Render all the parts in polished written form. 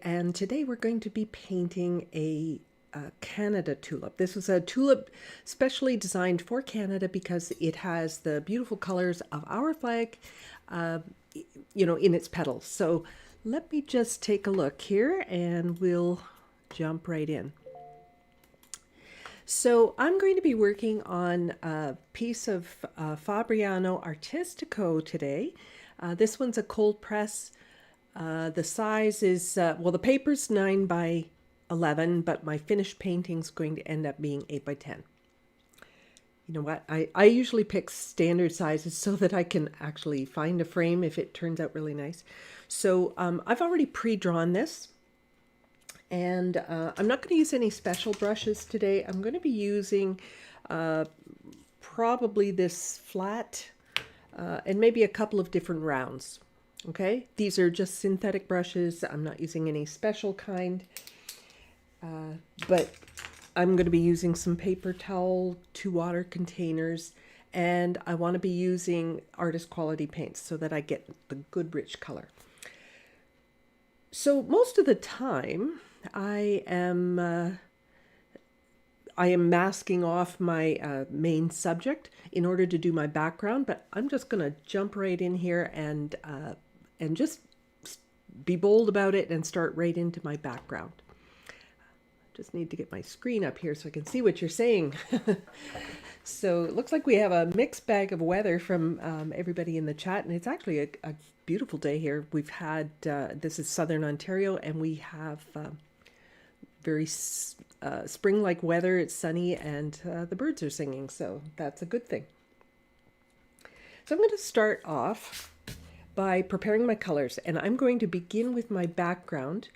and today we're going to be painting a Canada tulip. This was a tulip specially designed for Canada because it has the beautiful colors of our flag, uh, in its petals. So let me just take a look here and we'll jump right in. So I'm going to be working on a piece of Fabriano Artistico today. This one's a cold press. The size is, the paper's 9 by 11, but my finished painting's going to end up being 8 by 10. You know what? I usually pick standard sizes so that I can actually find a frame if it turns out really nice. So I've already pre-drawn this. And I'm not going to use any special brushes today. I'm going to be using probably this flat and maybe a couple of different rounds. Okay, these are just synthetic brushes. I'm not using any special kind, but I'm going to be using some paper towel, 2 water containers, and I want to be using artist quality paints so that I get the good rich color. So most of the time I am masking off my main subject in order to do my background, but I'm just going to jump right in here and just be bold about it and start right into my background. Just need to get my screen up here so I can see what you're saying. So it looks like we have a mixed bag of weather from everybody in the chat, and it's actually a beautiful day here. We've had, this is Southern Ontario, and we have very spring-like weather. It's sunny, and the birds are singing, so that's a good thing. So I'm going to start off by preparing my colors, and I'm going to begin with my background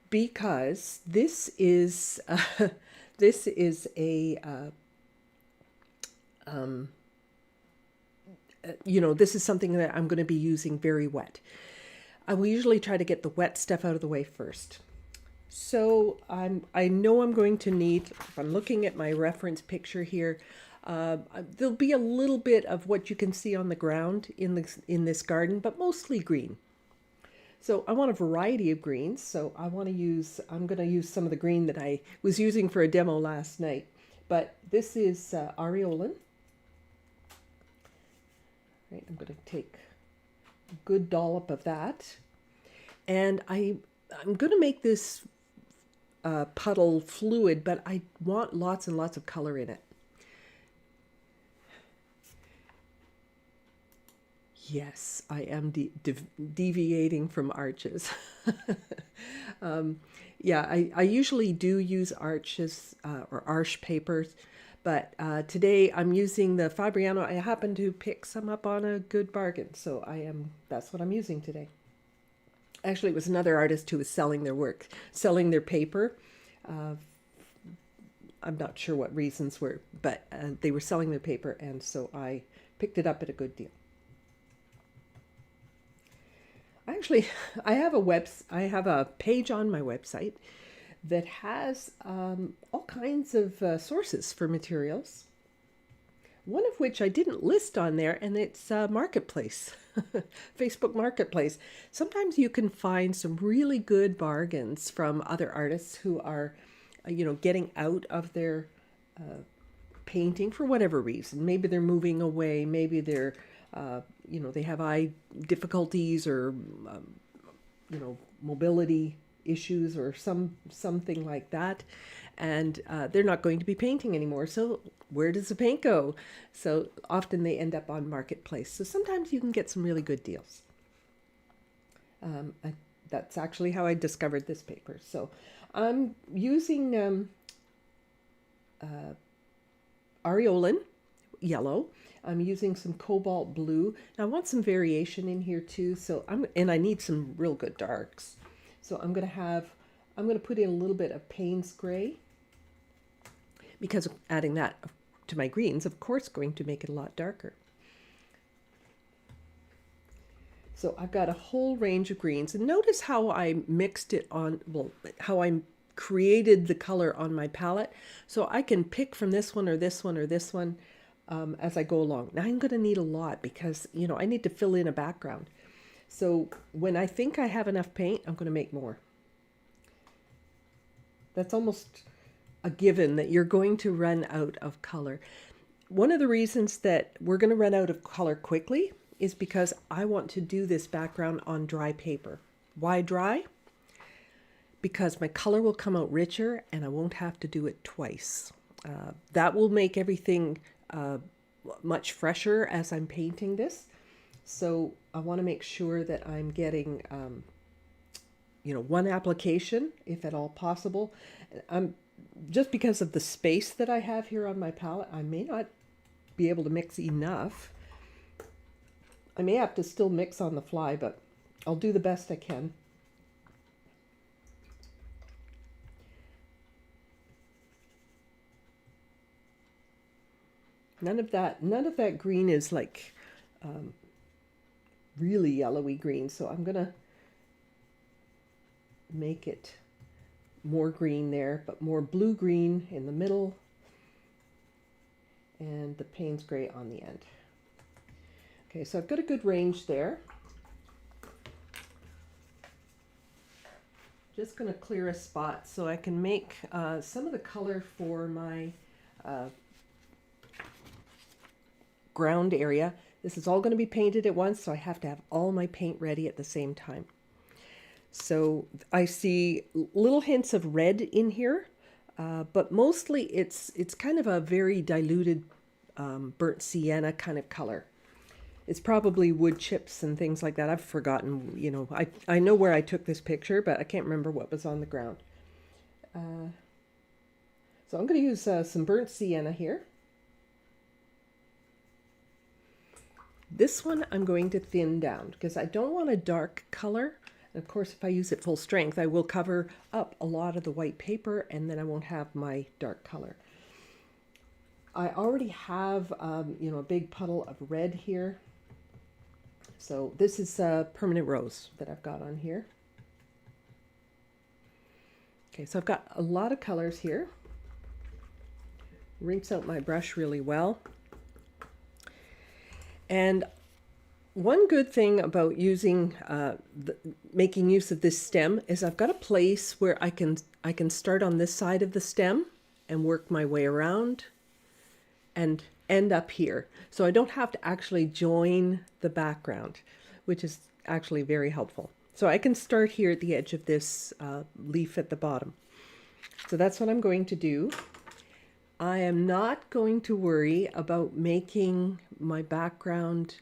because this is a this is something that I'm going to be using very wet. I will usually try to get the wet stuff out of the way first. So I know I'm going to need, if I'm looking at my reference picture here, there'll be a little bit of what you can see on the ground in this garden, but mostly green. So I want a variety of greens. So I'm going to use some of the green that I was using for a demo last night. But this is Aureolin. Right, I'm going to take a good dollop of that. And I'm going to make this puddle fluid, but I want lots and lots of color in it. Yes, I am deviating from arches. Yeah, I usually do use arches or arch papers, but today I'm using the Fabriano. I happen to pick some up on a good bargain, so that's what I'm using today. Actually, it was another artist who was selling their work, selling their paper. I'm not sure what reasons were, but they were selling their paper, and so I picked it up at a good deal. Actually, I have a page on my website that has all kinds of sources for materials. One of which I didn't list on there, and it's Marketplace, Facebook Marketplace. Sometimes you can find some really good bargains from other artists who are, getting out of their painting for whatever reason. Maybe they're moving away. Maybe they're, they have eye difficulties or, mobility issues or something like that. And they're not going to be painting anymore. So where does the paint go? So often they end up on Marketplace. So sometimes you can get some really good deals. That's actually how I discovered this paper. So I'm using Aureolin yellow. I'm using some cobalt blue. Now I want some variation in here too. So I need some real good darks. So I'm going to put in a little bit of Payne's gray, because adding that to my greens, of course, going to make it a lot darker. So I've got a whole range of greens, and notice how I mixed it on, how I created the color on my palette. So I can pick from this one or this one or this one as I go along. Now I'm going to need a lot because, I need to fill in a background. So when I think I have enough paint, I'm going to make more. That's almost a given that you're going to run out of color. One of the reasons that we're going to run out of color quickly is because I want to do this background on dry paper. Why dry? Because my color will come out richer and I won't have to do it twice. That will make everything much fresher as I'm painting this. So I want to make sure that I'm getting, one application, if at all possible. Just because of the space that I have here on my palette, I may not be able to mix enough. I may have to still mix on the fly, but I'll do the best I can. None of that green is like really yellowy green, so I'm gonna make it more green there, but more blue-green in the middle and the Payne's gray on the end. Okay, so I've got a good range there. Just going to clear a spot so I can make some of the color for my ground area. This is all going to be painted at once, so I have to have all my paint ready at the same time. So I see little hints of red in here, but mostly it's kind of a very diluted burnt sienna kind of color. It's probably wood chips and things like that. I've forgotten, I know where I took this picture, but I can't remember what was on the ground. So I'm going to use some burnt sienna here. This one I'm going to thin down because I don't want a dark color. Of course, if I use it full strength, I will cover up a lot of the white paper and then I won't have my dark color. I already have, a big puddle of red here. So this is a permanent rose that I've got on here. Okay, so I've got a lot of colors here. Rinse out my brush really well. And one good thing about using making use of this stem is I've got a place where I can start on this side of the stem and work my way around and end up here. So I don't have to actually join the background, which is actually very helpful. So I can start here at the edge of this leaf at the bottom. So that's what I'm going to do. I am not going to worry about making my background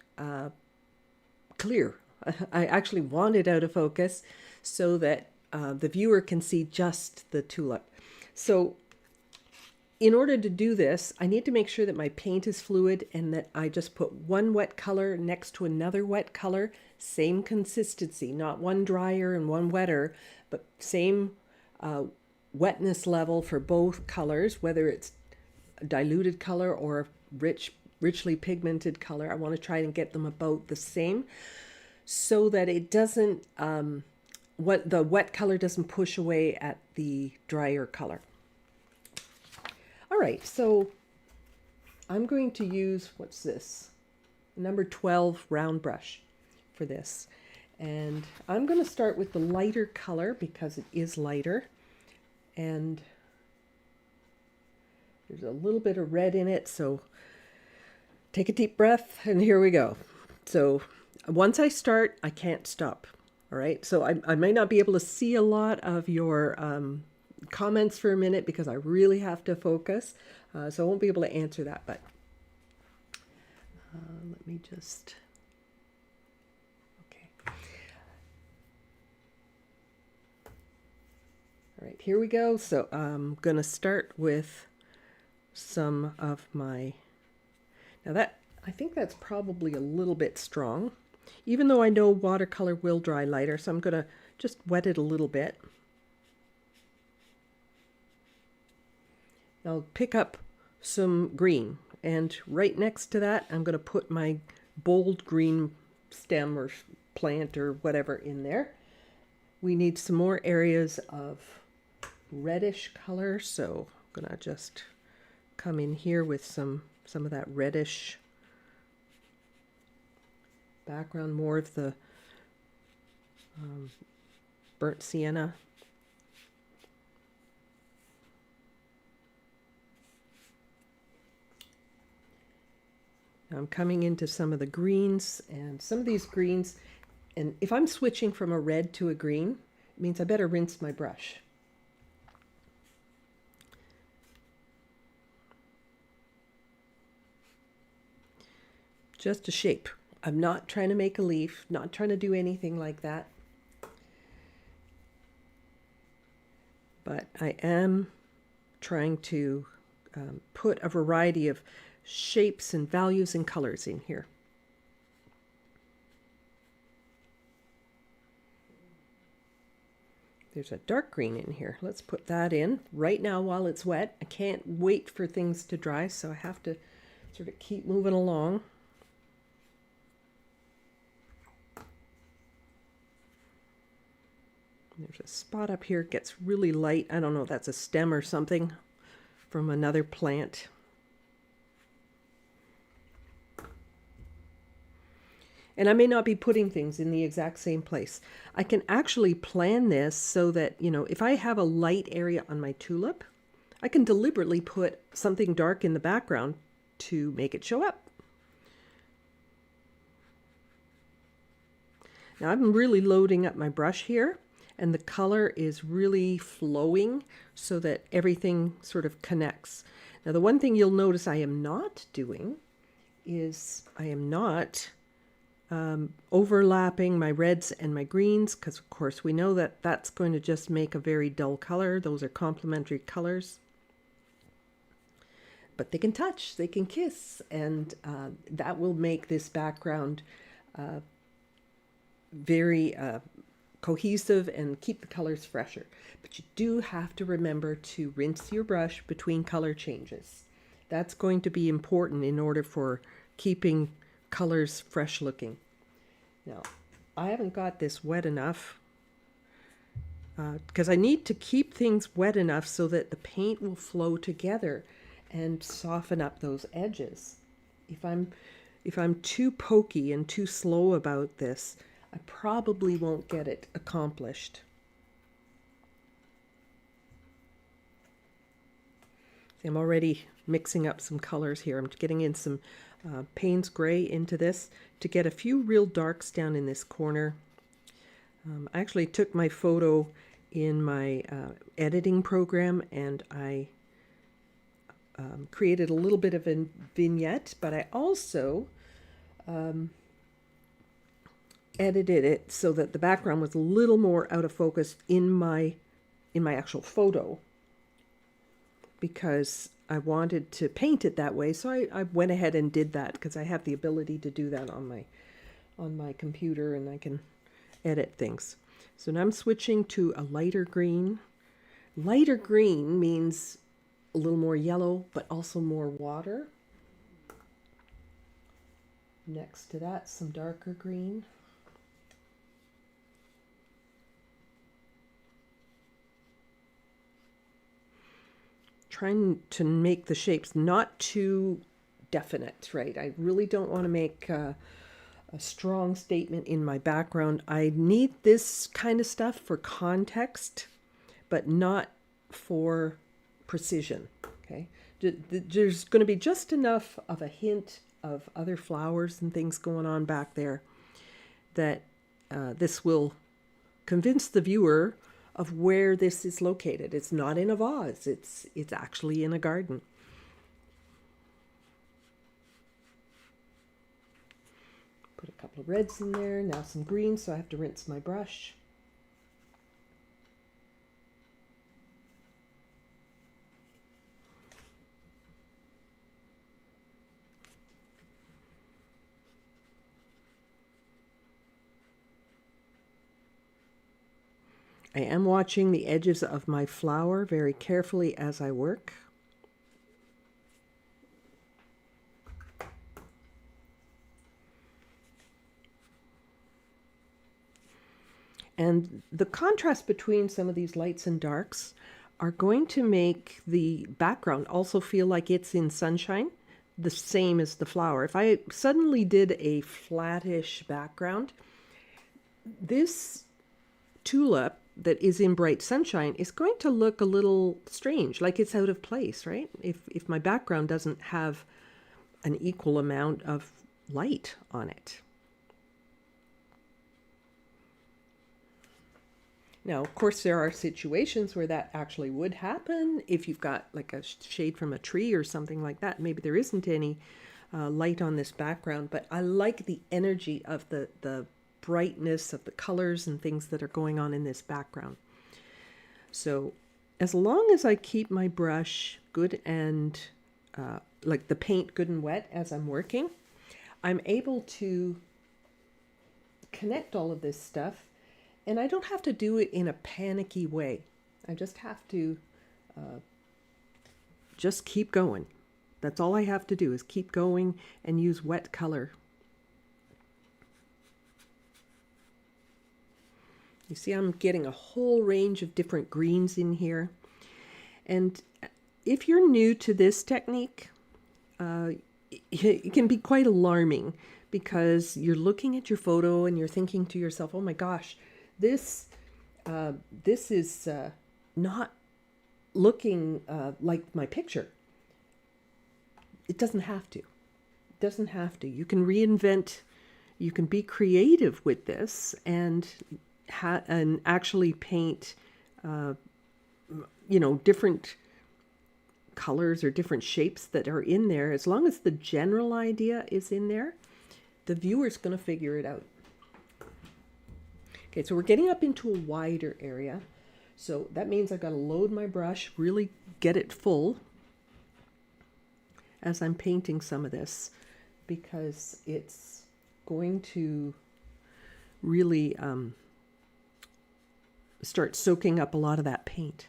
clear. I actually want it out of focus so that the viewer can see just the tulip. So in order to do this, I need to make sure that my paint is fluid and that I just put one wet color next to another wet color, same consistency, not one drier and one wetter, but same wetness level for both colors, whether it's a diluted color or a richly pigmented color. I want to try and get them about the same so that it doesn't, the wet color doesn't push away at the drier color. All right, so I'm going to use, what's this? Number 12 round brush for this. And I'm going to start with the lighter color because it is lighter. And there's a little bit of red in it, so take a deep breath, and here we go. So once I start, I can't stop. All right, so I may not be able to see a lot of your comments for a minute because I really have to focus, so I won't be able to answer that, but let me just, okay. All right, here we go. So I'm going to start with some of my, now that, I think that's probably a little bit strong, even though I know watercolor will dry lighter, so I'm going to just wet it a little bit. I'll pick up some green, and right next to that I'm going to put my bold green stem or plant or whatever in there. We need some more areas of reddish color, so I'm going to just come in here with some of that reddish background, more of the burnt sienna. Now I'm coming into some of the greens, and some of these greens, and if I'm switching from a red to a green, it means I better rinse my brush. Just a shape. I'm not trying to make a leaf, not trying to do anything like that. But I am trying to put a variety of shapes and values and colors in here. There's a dark green in here. Let's put that in right now while it's wet. I can't wait for things to dry, so I have to sort of keep moving along. There's a spot up here, it gets really light. I don't know if that's a stem or something from another plant. And I may not be putting things in the exact same place. I can actually plan this so that, you know, if I have a light area on my tulip, I can deliberately put something dark in the background to make it show up. Now I'm really loading up my brush here, and the color is really flowing so that everything sort of connects. Now the one thing you'll notice I am not doing is I am not overlapping my reds and my greens, because of course we know that that's going to just make a very dull color. Those are complementary colors. But they can touch, they can kiss, and that will make this background very cohesive and keep the colors fresher. But you do have to remember to rinse your brush between color changes. That's going to be important in order for keeping colors fresh looking. Now, I haven't got this wet enough because I need to keep things wet enough so that the paint will flow together and soften up those edges. If I'm too pokey and too slow about this, I probably won't get it accomplished. See, I'm already mixing up some colors here. I'm getting in some Payne's Gray into this to get a few real darks down in this corner. I actually took my photo in my editing program, and I created a little bit of a vignette, but I also edited it so that the background was a little more out of focus in my actual photo, because I wanted to paint it that way. So I went ahead and did that because I have the ability to do that on my computer, and I can edit things. So now I'm switching to a lighter green. Lighter green means a little more yellow, but also more water. Next to that, some darker green. Trying to make the shapes not too definite, right? I really don't want to make a strong statement in my background. I need this kind of stuff for context, but not for precision, okay? There's going to be just enough of a hint of other flowers and things going on back there that this will convince the viewer of where this is located. It's not in a vase, it's actually in a garden. Put a couple of reds in there, now some greens, so I have to rinse my brush. I am watching the edges of my flower very carefully as I work. And the contrast between some of these lights and darks are going to make the background also feel like it's in sunshine, the same as the flower. If I suddenly did a flattish background, this tulip that is in bright sunshine is going to look a little strange, like it's out of place, right? If my background doesn't have an equal amount of light on it. Now, of course, there are situations where that actually would happen. If you've got like a shade from a tree or something like that, maybe there isn't any light on this background, but I like the energy of the brightness of the colors and things that are going on in this background. So as long as I keep my brush good and like the paint good and wet as I'm working, I'm able to connect all of this stuff, and I don't have to do it in a panicky way. I just have to just keep going. That's all I have to do is keep going and use wet color. You see, I'm getting a whole range of different greens in here. And if you're new to this technique, it can be quite alarming because you're looking at your photo and you're thinking to yourself, oh my gosh, this is not looking like my picture. It doesn't have to. It doesn't have to. You can reinvent, you can be creative with this and actually paint, different colors or different shapes that are in there. As long as the general idea is in there, the viewer's going to figure it out. Okay, so we're getting up into a wider area. So that means I've got to load my brush, really get it full as I'm painting some of this, because it's going to really start soaking up a lot of that paint.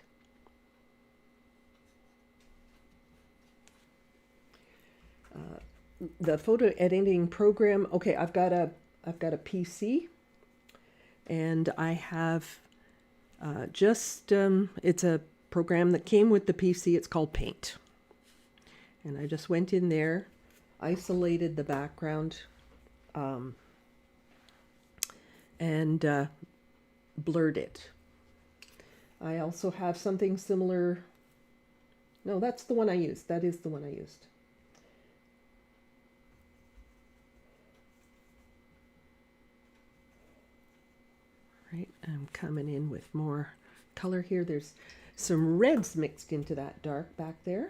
The photo editing program, okay, I've got a PC, and I have it's a program that came with the PC. It's called Paint. And I just went in there, isolated the background, and blurred it. I also have something similar. No, that's the one I used. That is the one I used. Right, I'm coming in with more color here. There's some reds mixed into that dark back there.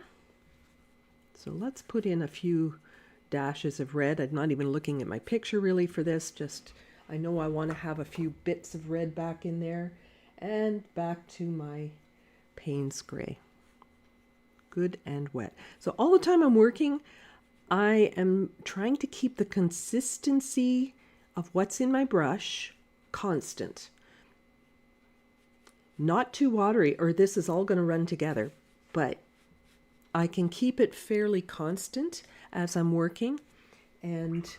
So let's put in a few dashes of red. I'm not even looking at my picture really for this, just I know I want to have a few bits of red back in there, and back to my Payne's gray. Good and wet. So all the time I'm working, I am trying to keep the consistency of what's in my brush constant. Not too watery, or this is all going to run together, but I can keep it fairly constant as I'm working, and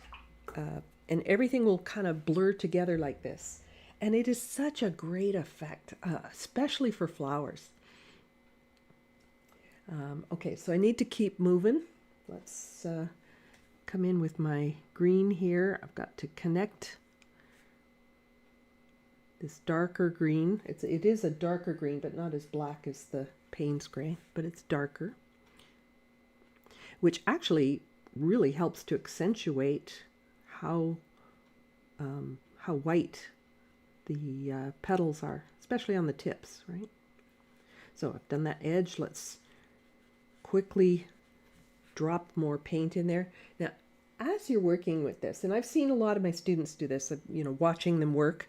everything will kind of blur together like this. And it is such a great effect, especially for flowers. Okay, so I need to keep moving. Let's come in with my green here. I've got to connect this darker green. It is a darker green, but not as black as the Payne's gray, but it's darker, which actually really helps to accentuate how white the petals are, especially on the tips, right? So I've done that edge. Let's quickly drop more paint in there. Now, as you're working with this, and I've seen a lot of my students do this, watching them work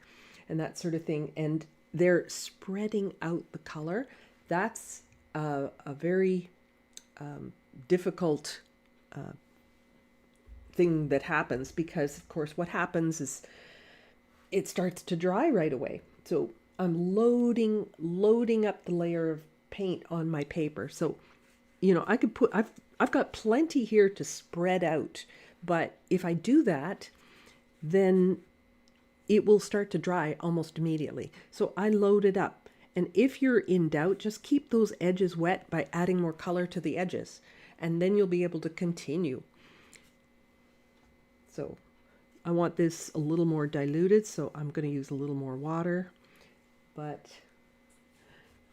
and that sort of thing, and they're spreading out the color. That's a very difficult thing that happens, because of course what happens is it starts to dry right away. So I'm loading up the layer of paint on my paper. So I could put, I've got plenty here to spread out, but if I do that, then it will start to dry almost immediately. So I load it up. And if you're in doubt, just keep those edges wet by adding more color to the edges, and then you'll be able to continue. So I want this a little more diluted, so I'm going to use a little more water, but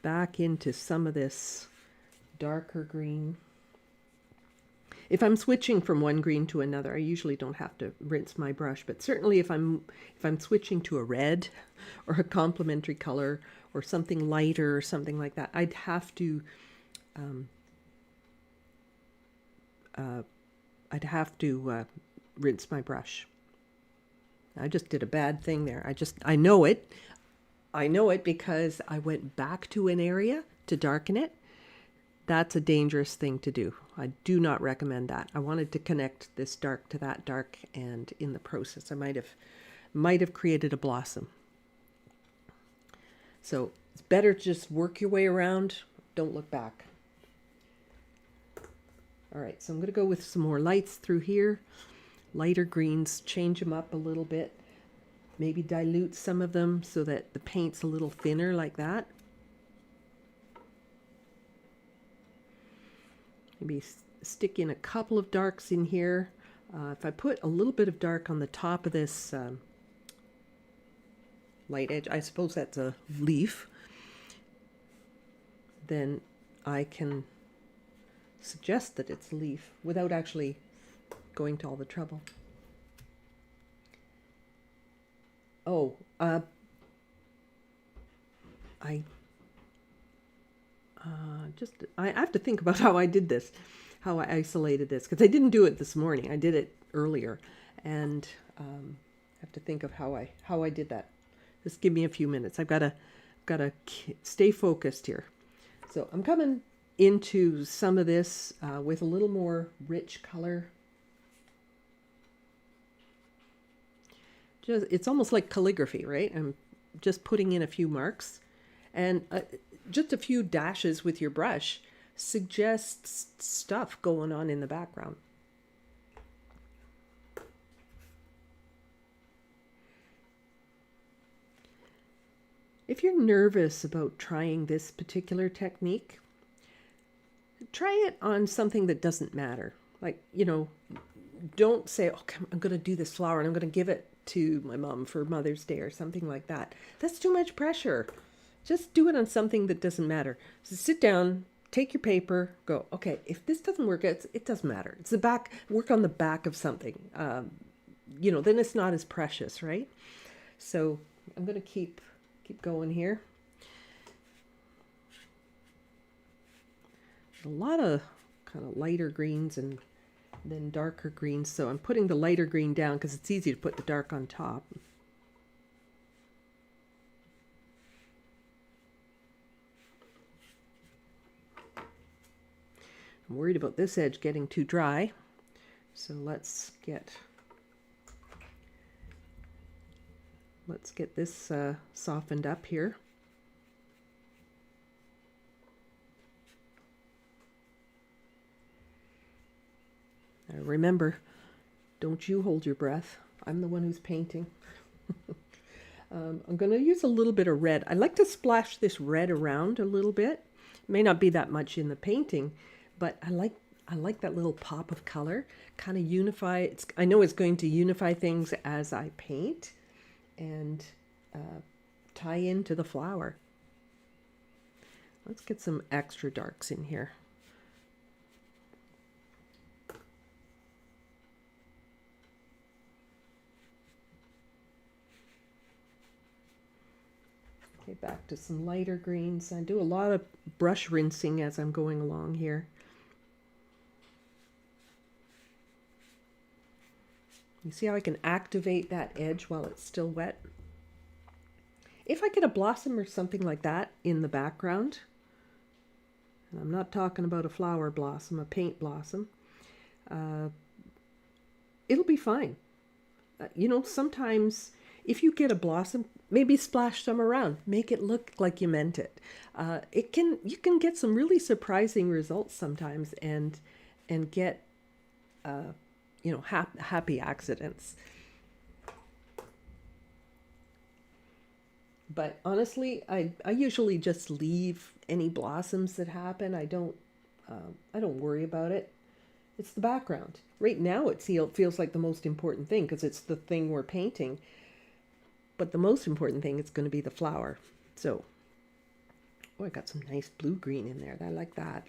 back into some of this darker green. If I'm switching from one green to another, I usually don't have to rinse my brush, but certainly if I'm switching to a red or a complementary color or something lighter or something like that, I'd have to rinse my brush. I just did a bad thing there. I know it. I know it because I went back to an area to darken it. That's a dangerous thing to do. I do not recommend that. I wanted to connect this dark to that dark, and in the process I might have created a blossom. So it's better to just work your way around. Don't look back. All right, so I'm going to go with some more lights through here. Lighter greens, change them up a little bit. Maybe dilute some of them so that the paint's a little thinner like that. Maybe stick in a couple of darks in here. If I put a little bit of dark on the top of this light edge, I suppose that's a leaf, then I can suggest that it's a leaf without actually going to all the trouble. Oh, I have to think about how I did this, how I isolated this, because I didn't do it this morning. I did it earlier, and have to think of how I did that. Just give me a few minutes. I've got to stay focused here. So I'm coming into some of this with a little more rich color. It's almost like calligraphy, right? I'm just putting in a few marks, and just a few dashes with your brush suggests stuff going on in the background. If you're nervous about trying this particular technique, try it on something that doesn't matter. Like, don't say, okay, I'm going to do this flower and I'm going to give it to my mom for Mother's Day or something like that. That's too much pressure. Just do it on something that doesn't matter. So sit down, take your paper, go, okay, if this doesn't work, it doesn't matter. It's the back, work on the back of something. Then it's not as precious, right? So I'm going to keep going here. A lot of kind of lighter greens and then darker greens. So I'm putting the lighter green down because it's easy to put the dark on top. I'm worried about this edge getting too dry. So let's get this softened up here. Now remember, don't you hold your breath. I'm the one who's painting. I'm going to use a little bit of red. I like to splash this red around a little bit. It may not be that much in the painting, but I like that little pop of color. Kind of unify. I know it's going to unify things as I paint and tie into the flower. Let's get some extra darks in here. Okay, back to some lighter greens. I do a lot of brush rinsing as I'm going along here. You see how I can activate that edge while it's still wet? If I get a blossom or something like that in the background, and I'm not talking about a flower blossom, a paint blossom, it'll be fine. Sometimes if you get a blossom, maybe splash some around, make it look like you meant it. You can get some really surprising results sometimes, and get happy accidents. But honestly, I usually just leave any blossoms that happen. I don't worry about it. It's the background. Right now it feels like the most important thing because it's the thing we're painting. But the most important thing is going to be the flower. So, I got some nice blue-green in there. I like that.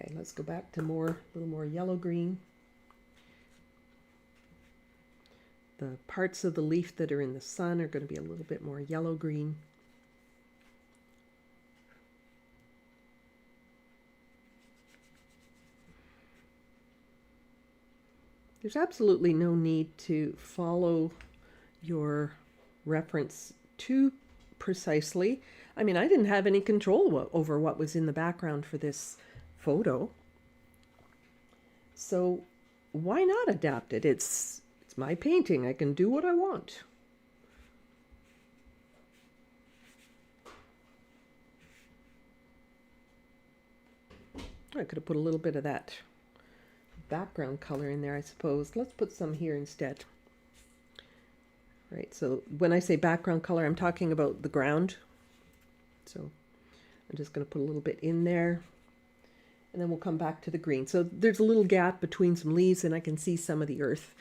Okay, let's go back to a little more yellow-green. The parts of the leaf that are in the sun are going to be a little bit more yellow-green. There's absolutely no need to follow your reference too precisely. I mean, I didn't have any control over what was in the background for this photo. So why not adapt it? It's my painting. I can do what I want. I could have put a little bit of that background color in there, I suppose. Let's put some here instead. Right, so when I say background color, I'm talking about the ground. So I'm just going to put a little bit in there, and then we'll come back to the green. So there's a little gap between some leaves, and I can see some of the earth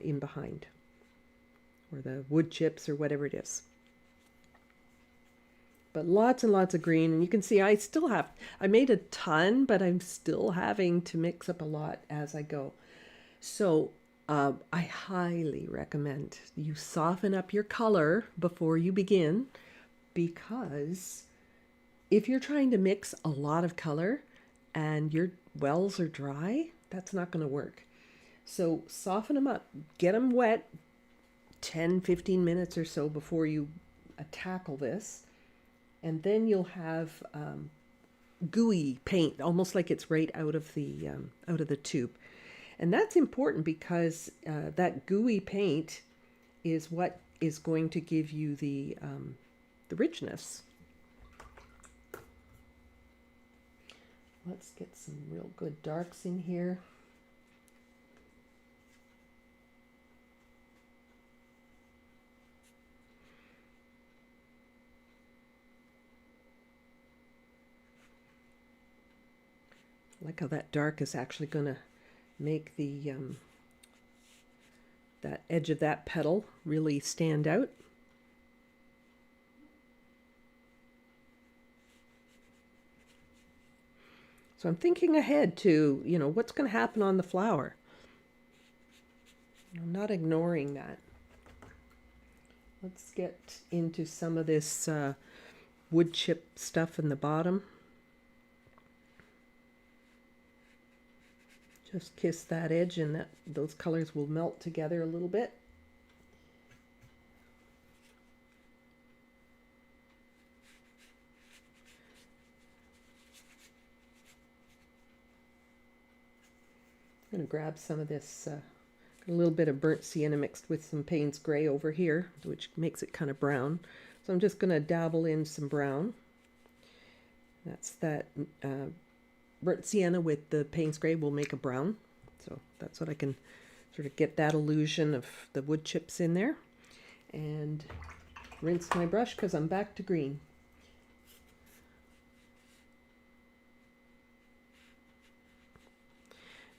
in behind, or the wood chips, or whatever it is. But lots and lots of green, and you can see I made a ton, but I'm still having to mix up a lot as I go. So I highly recommend you soften up your color before you begin, because if you're trying to mix a lot of color and your wells are dry, that's not going to work. So soften them up, get them wet 10-15 minutes or so before you tackle this, and then you'll have gooey paint, almost like it's right out of the tube. And that's important because that gooey paint is what is going to give you the richness. Let's get some real good darks in here. I like how that dark is actually going to make the that edge of that petal really stand out. So I'm thinking ahead to, what's going to happen on the flower. I'm not ignoring that. Let's get into some of this wood chip stuff in the bottom. Just kiss that edge, and those colors will melt together a little bit. I'm going to grab some of this, a little bit of burnt sienna mixed with some Payne's Gray over here, which makes it kind of brown. So I'm just going to dabble in some brown. That's that burnt sienna with the Payne's Gray will make a brown. So that's what I can sort of get that illusion of the wood chips in there. And rinse my brush because I'm back to green.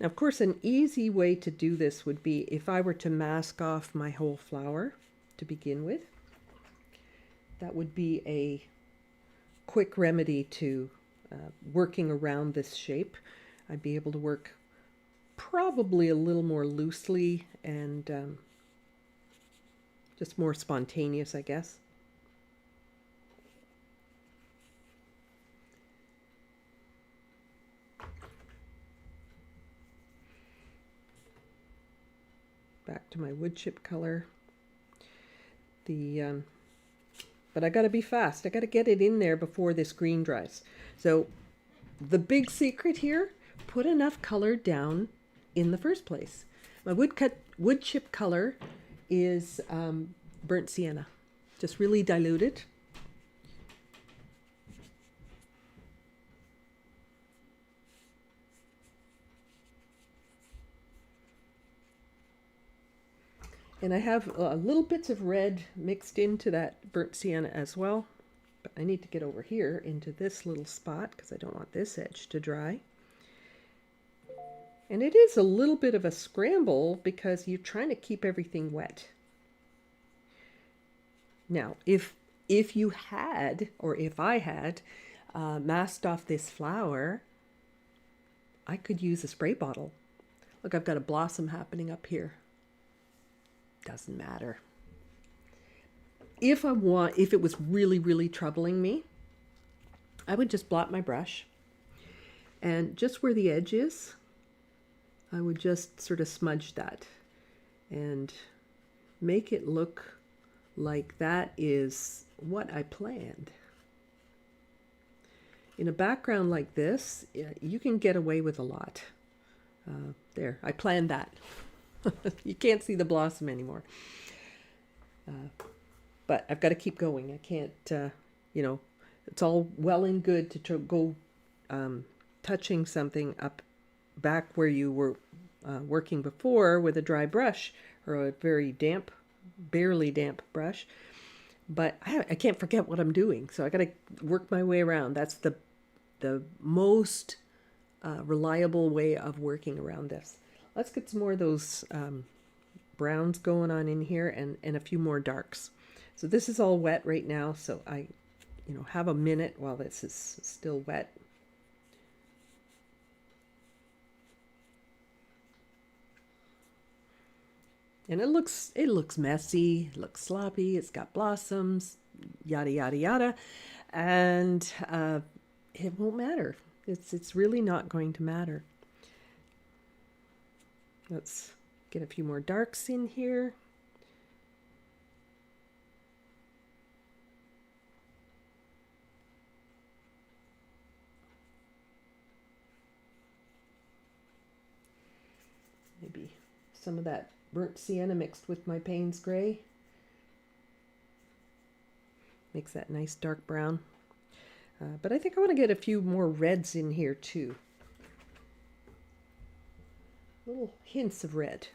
Now, of course, an easy way to do this would be if I were to mask off my whole flower to begin with. That would be a quick remedy to working around this shape. I'd be able to work probably a little more loosely and just more spontaneous, I guess. Back to my wood chip color. But I got to be fast. I got to get it in there before this green dries. So the big secret here, put enough color down in the first place. My wood chip color is burnt sienna. Just really diluted. And I have little bits of red mixed into that burnt sienna as well. But I need to get over here into this little spot because I don't want this edge to dry. And it is a little bit of a scramble because you're trying to keep everything wet. Now, if you had, or if I had, masked off this flower I could use a spray bottle. Look, I've got a blossom happening up here. Doesn't matter. If it was really, really troubling me, I would just blot my brush, and just where the edge is, I would just sort of smudge that and make it look like that is what I planned. In a background like this, you can get away with a lot. There, I planned that. You can't see the blossom anymore. But I've got to keep going. I can't, it's all well and good to go touching something up back where you were working before with a dry brush or a very damp, barely damp brush. But I can't forget what I'm doing. So I got to work my way around. That's the most reliable way of working around this. Let's get some more of those browns going on in here and a few more darks. So this is all wet right now, so I, have a minute while this is still wet. And it looks messy, it looks sloppy, it's got blossoms, yada, yada, yada. And it won't matter. It's really not going to matter. Let's get a few more darks in here. Maybe some of that burnt sienna mixed with my Payne's gray. Makes that nice dark brown. But I think I want to get a few more reds in here too. Little hints of red.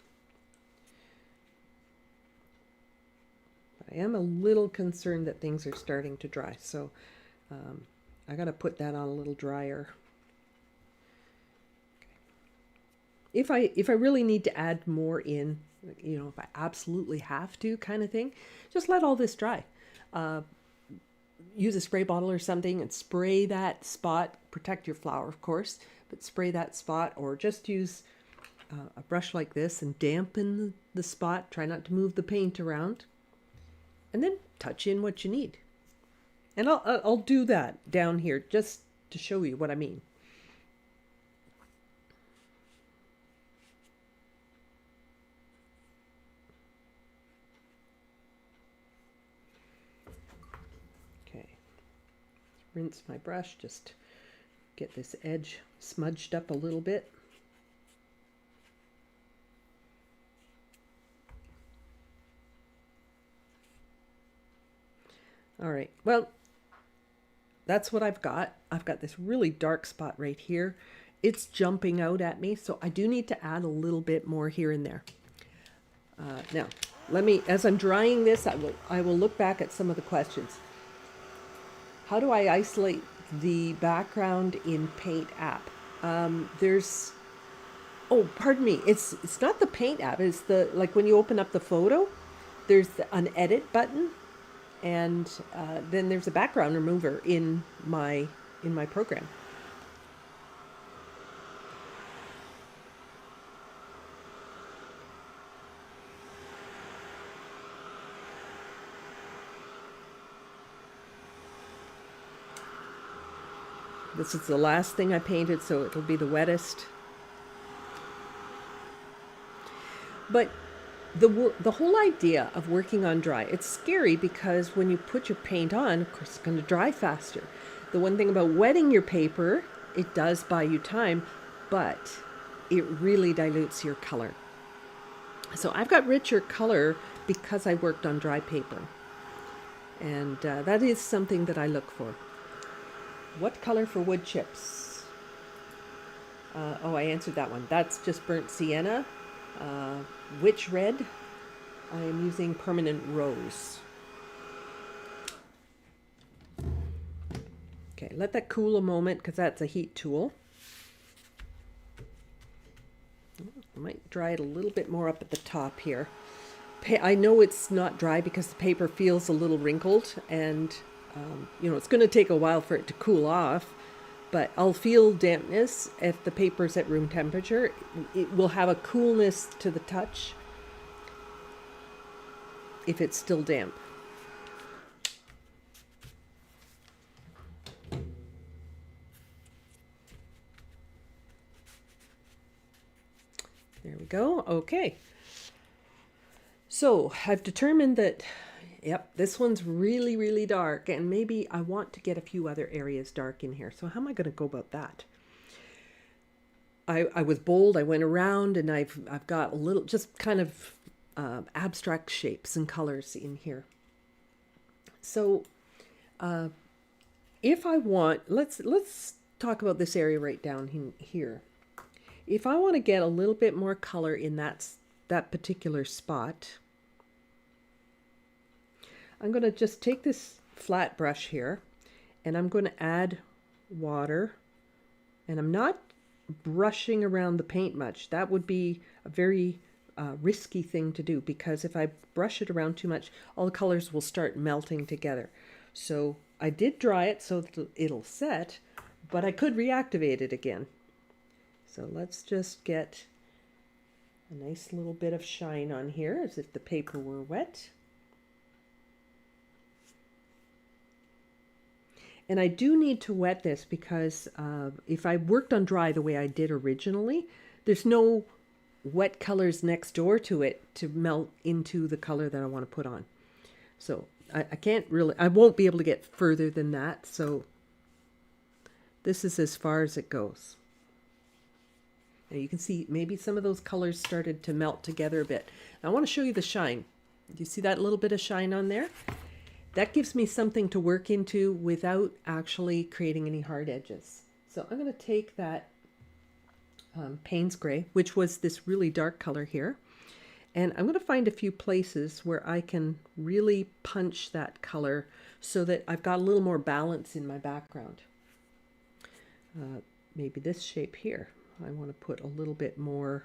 I am a little concerned that things are starting to dry, so I got to put that on a little drier. If I really need to add more in, if I absolutely have to kind of thing, just let all this dry. Use a spray bottle or something and spray that spot. Protect your flower, of course, but spray that spot, or just use a brush like this and dampen the spot. Try not to move the paint around, and then touch in what you need. And I'll do that down here just to show you what I mean. Rinse my brush, just get this edge smudged up a little bit. All right, well, that's what I've got. I've got this really dark spot right here. It's jumping out at me, so I do need to add a little bit more here and there. Now, as I'm drying this, I will look back at some of the questions. How do I isolate the background in Paint app? Oh, pardon me. It's not the Paint app. It's like when you open up the photo, there's an edit button, and then there's a background remover in my program. This is the last thing I painted, so it'll be the wettest. But the whole idea of working on dry, it's scary because when you put your paint on, of course, it's going to dry faster. The one thing about wetting your paper, it does buy you time, but it really dilutes your color. So I've got richer color because I worked on dry paper. And that is something that I look for. What color for wood chips? I answered that one. That's just burnt sienna. Which red? I am using permanent rose. Okay, let that cool a moment because that's a heat tool. I might dry it a little bit more up at the top here. I know it's not dry because the paper feels a little wrinkled, and it's going to take a while for it to cool off, but I'll feel dampness if the paper's at room temperature. It will have a coolness to the touch if it's still damp. There we go. Okay. So I've determined that, yep, this one's really, really dark, and maybe I want to get a few other areas dark in here. So how am I going to go about that? I was bold. I went around and I've got a little, just kind of abstract shapes and colors in here. So if I want, let's talk about this area right down in here. If I want to get a little bit more color in that particular spot, I'm going to just take this flat brush here and I'm going to add water, and I'm not brushing around the paint much. That would be a very risky thing to do, because if I brush it around too much, all the colors will start melting together. So I did dry it so that it'll set, but I could reactivate it again. So let's just get a nice little bit of shine on here as if the paper were wet. And I do need to wet this because if I worked on dry the way I did originally, there's no wet colors next door to it to melt into the color that I want to put on. So I can't really, I won't be able to get further than that. So this is as far as it goes. Now you can see maybe some of those colors started to melt together a bit. I want to show you the shine. Do you see that little bit of shine on there? That gives me something to work into without actually creating any hard edges. So I'm going to take that Payne's Gray, which was this really dark color here, and I'm going to find a few places where I can really punch that color so that I've got a little more balance in my background. Maybe this shape here. I want to put a little bit more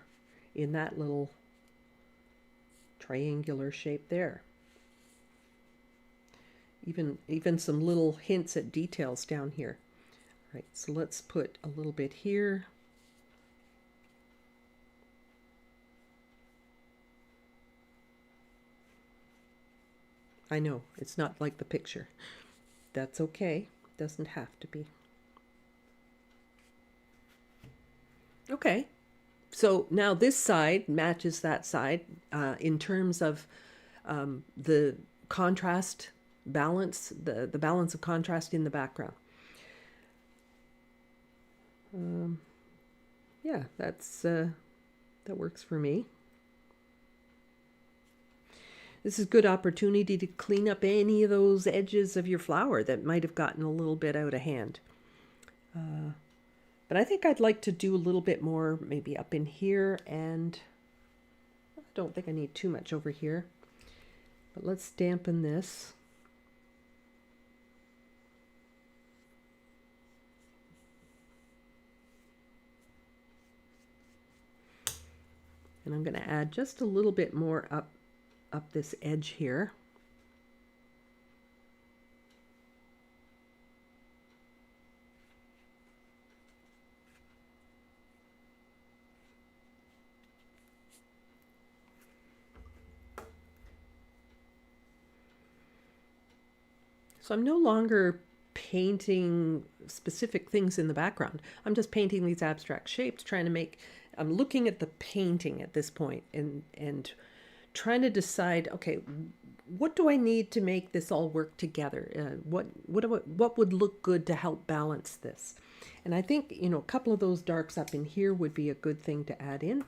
in that little triangular shape there. Even some little hints at details down here. All right, so let's put a little bit here. I know, it's not like the picture. That's okay. Doesn't have to be. Okay, so now this side matches that side in terms of the contrast balance, the balance of contrast in the background. Yeah, that works for me. This is a good opportunity to clean up any of those edges of your flower that might have gotten a little bit out of hand. But I think I'd like to do a little bit more maybe up in here, and I don't think I need too much over here. But let's dampen this. And I'm going to add just a little bit more up this edge here. So I'm no longer painting specific things in the background. I'm just painting these abstract shapes, trying to make, I'm looking at the painting at this point and trying to decide, okay, what do I need to make this all work together? What would look good to help balance this? And I think, you know, a couple of those darks up in here would be a good thing to add in.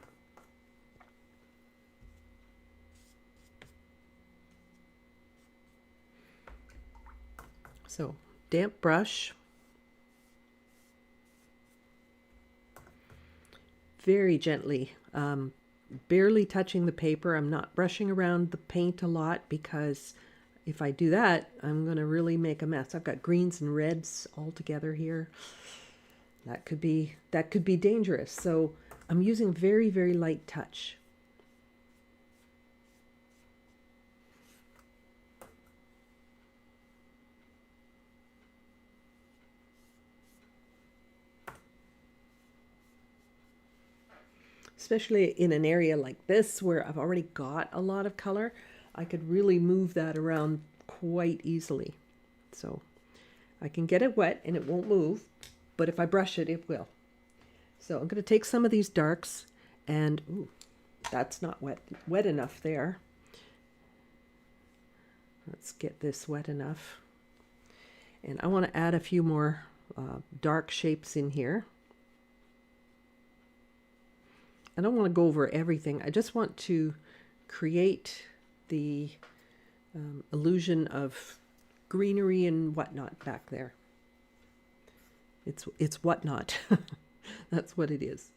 So, damp brush. Very gently, barely touching the paper. I'm not brushing around the paint a lot, because if I do that, I'm going to really make a mess. I've got greens and reds all together here. That could be dangerous. So I'm using very, very light touch. especially in an area like this where I've already got a lot of color, I could really move that around quite easily. So I can get it wet and it won't move, but if I brush it, it will. So I'm going to take some of these darks and, ooh, that's not wet enough there. Let's get this wet enough. And I want to add a few more dark shapes in here. I don't want to go over everything. I just want to create the illusion of greenery and whatnot back there. It's whatnot. That's what it is.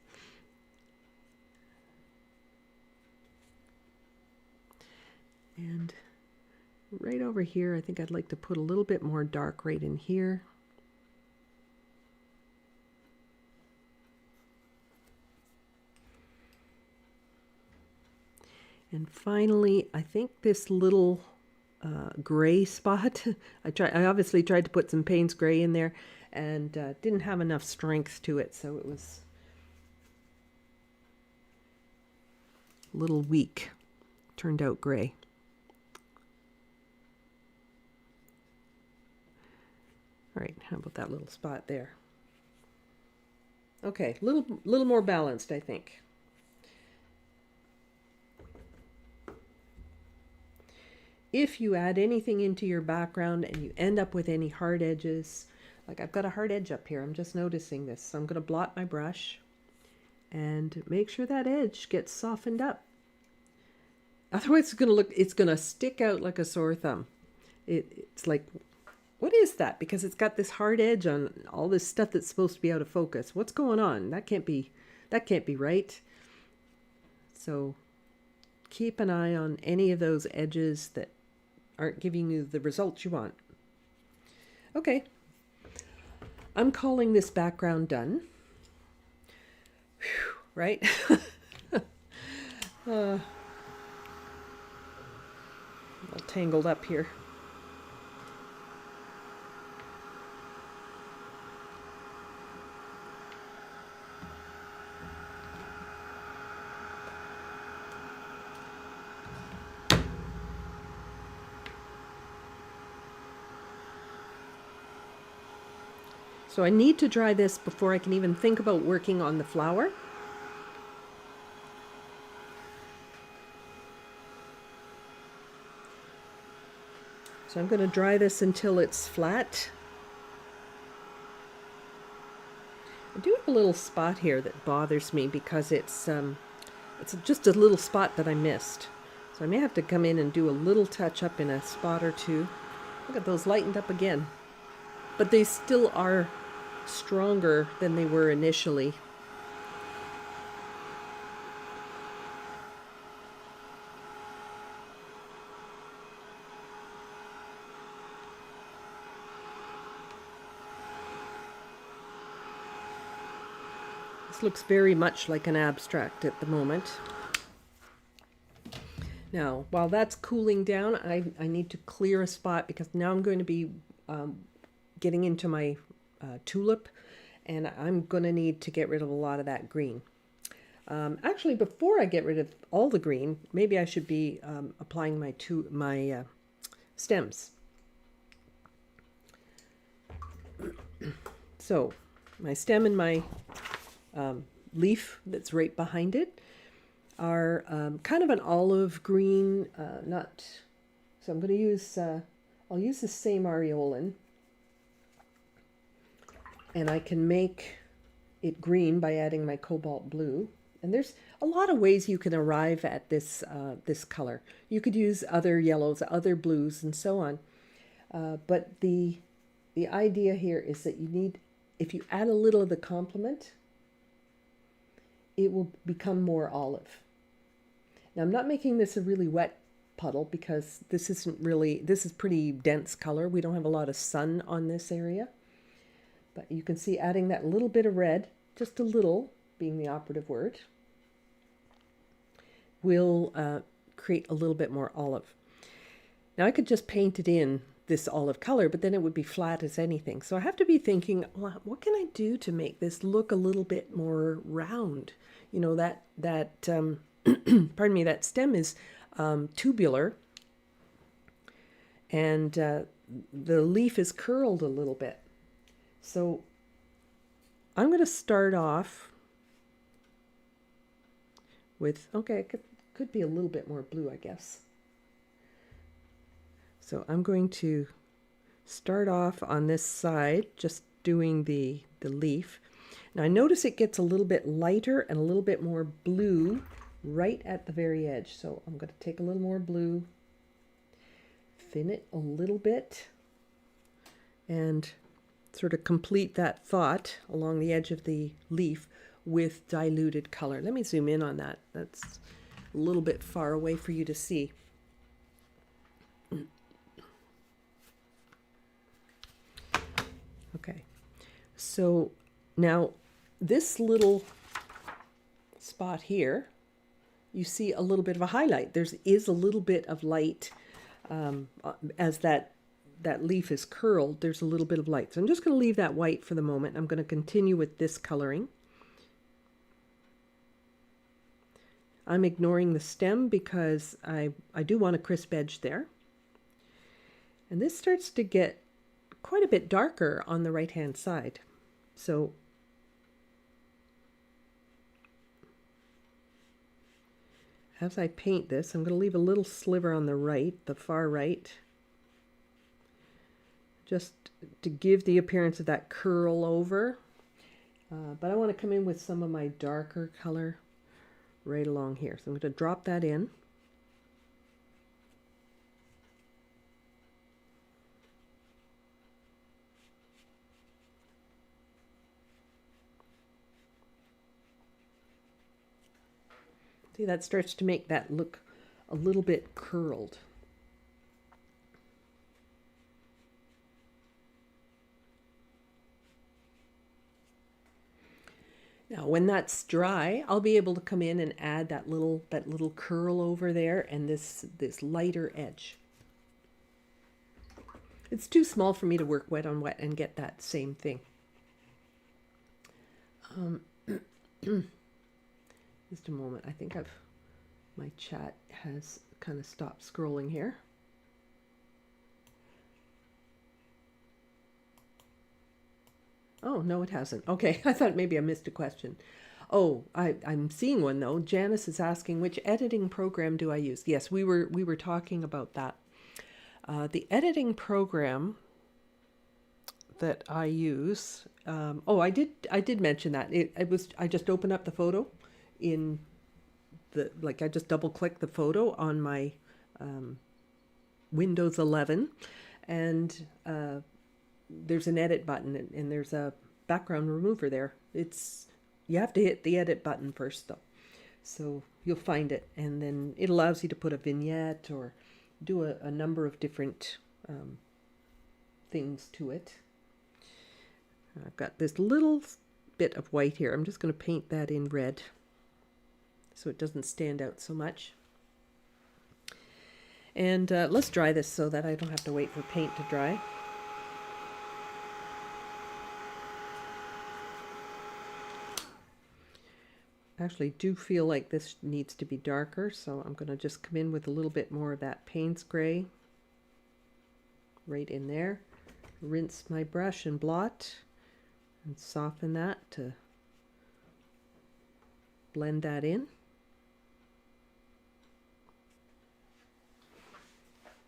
And right over here, I think I'd like to put a little bit more dark right in here. And finally, I think this little gray spot, I obviously tried to put some Payne's gray in there and didn't have enough strength to it, so it was a little weak. Turned out gray. All right, how about that little spot there? Okay, little more balanced, I think. If you add anything into your background and you end up with any hard edges, like I've got a hard edge up here, I'm just noticing this. So I'm going to blot my brush and make sure that edge gets softened up. Otherwise it's going to stick out like a sore thumb. It's like, what is that? Because it's got this hard edge on all this stuff that's supposed to be out of focus. What's going on? That can't be right. So keep an eye on any of those edges that aren't giving you the results you want. Okay, I'm calling this background done. Whew, right? All tangled up here. So I need to dry this before I can even think about working on the flower. So I'm going to dry this until it's flat. I do have a little spot here that bothers me because it's just a little spot that I missed. So I may have to come in and do a little touch up in a spot or two. Look at those lightened up again. But they still are stronger than they were initially. This looks very much like an abstract at the moment. Now, while that's cooling down, I need to clear a spot because now I'm going to be getting into my tulip, and I'm going to need to get rid of a lot of that green. Actually, before I get rid of all the green, maybe I should be applying my stems. So, my stem and my leaf that's right behind it are kind of an olive green, so I'm going to use, I'll use the same areolin. And I can make it green by adding my cobalt blue. And there's a lot of ways you can arrive at this this color. You could use other yellows, other blues, and so on. But the idea here is that you need, if you add a little of the complement, it will become more olive. Now I'm not making this a really wet puddle because this is pretty dense color. We don't have a lot of sun on this area. But you can see adding that little bit of red, just a little being the operative word, will create a little bit more olive. Now I could just paint it in this olive color, but then it would be flat as anything. So I have to be thinking, well, what can I do to make this look a little bit more round? You know, that pardon me, that stem is tubular, and the leaf is curled a little bit. So I'm going to start off with, okay, it could be a little bit more blue, I guess. So I'm going to start off on this side, just doing the leaf. Now I notice it gets a little bit lighter and a little bit more blue right at the very edge. So I'm going to take a little more blue, thin it a little bit, and sort of complete that thought along the edge of the leaf with diluted color. Let me zoom in on that. That's a little bit far away for you to see. Okay, so now this little spot here, you see a little bit of a highlight. There is a little bit of light as that leaf is curled. There's a little bit of light. So I'm just going to leave that white for the moment. I'm going to continue with this coloring. I'm ignoring the stem because I do want a crisp edge there. And this starts to get quite a bit darker on the right hand side. So as I paint this, I'm going to leave a little sliver on the right, the far right, just to give the appearance of that curl over. But I want to come in with some of my darker color right along here. So I'm going to drop that in. See, that starts to make that look a little bit curled. Now, when that's dry, I'll be able to come in and add that little curl over there and this lighter edge. It's too small for me to work wet on wet and get that same thing. Just a moment. I think my chat has kind of stopped scrolling here. Oh, no, it hasn't. Okay, I thought maybe I missed a question. Oh, I'm seeing one though. Janice is asking, which editing program do I use? Yes, we were talking about that. The editing program that I use. Oh, I did mention that. I just opened up the photo in I just double click the photo on my Windows 11, and there's an edit button, and there's a background remover there. You have to hit the edit button first though, so you'll find it, and then it allows you to put a vignette or do a number of different things to it. I've got this little bit of white here. I'm just going to paint that in red so it doesn't stand out so much. And let's dry this so that I don't have to wait for paint to dry. I actually do feel like this needs to be darker, so I'm going to just come in with a little bit more of that Payne's gray right in there. Rinse my brush and blot and soften that to blend that in.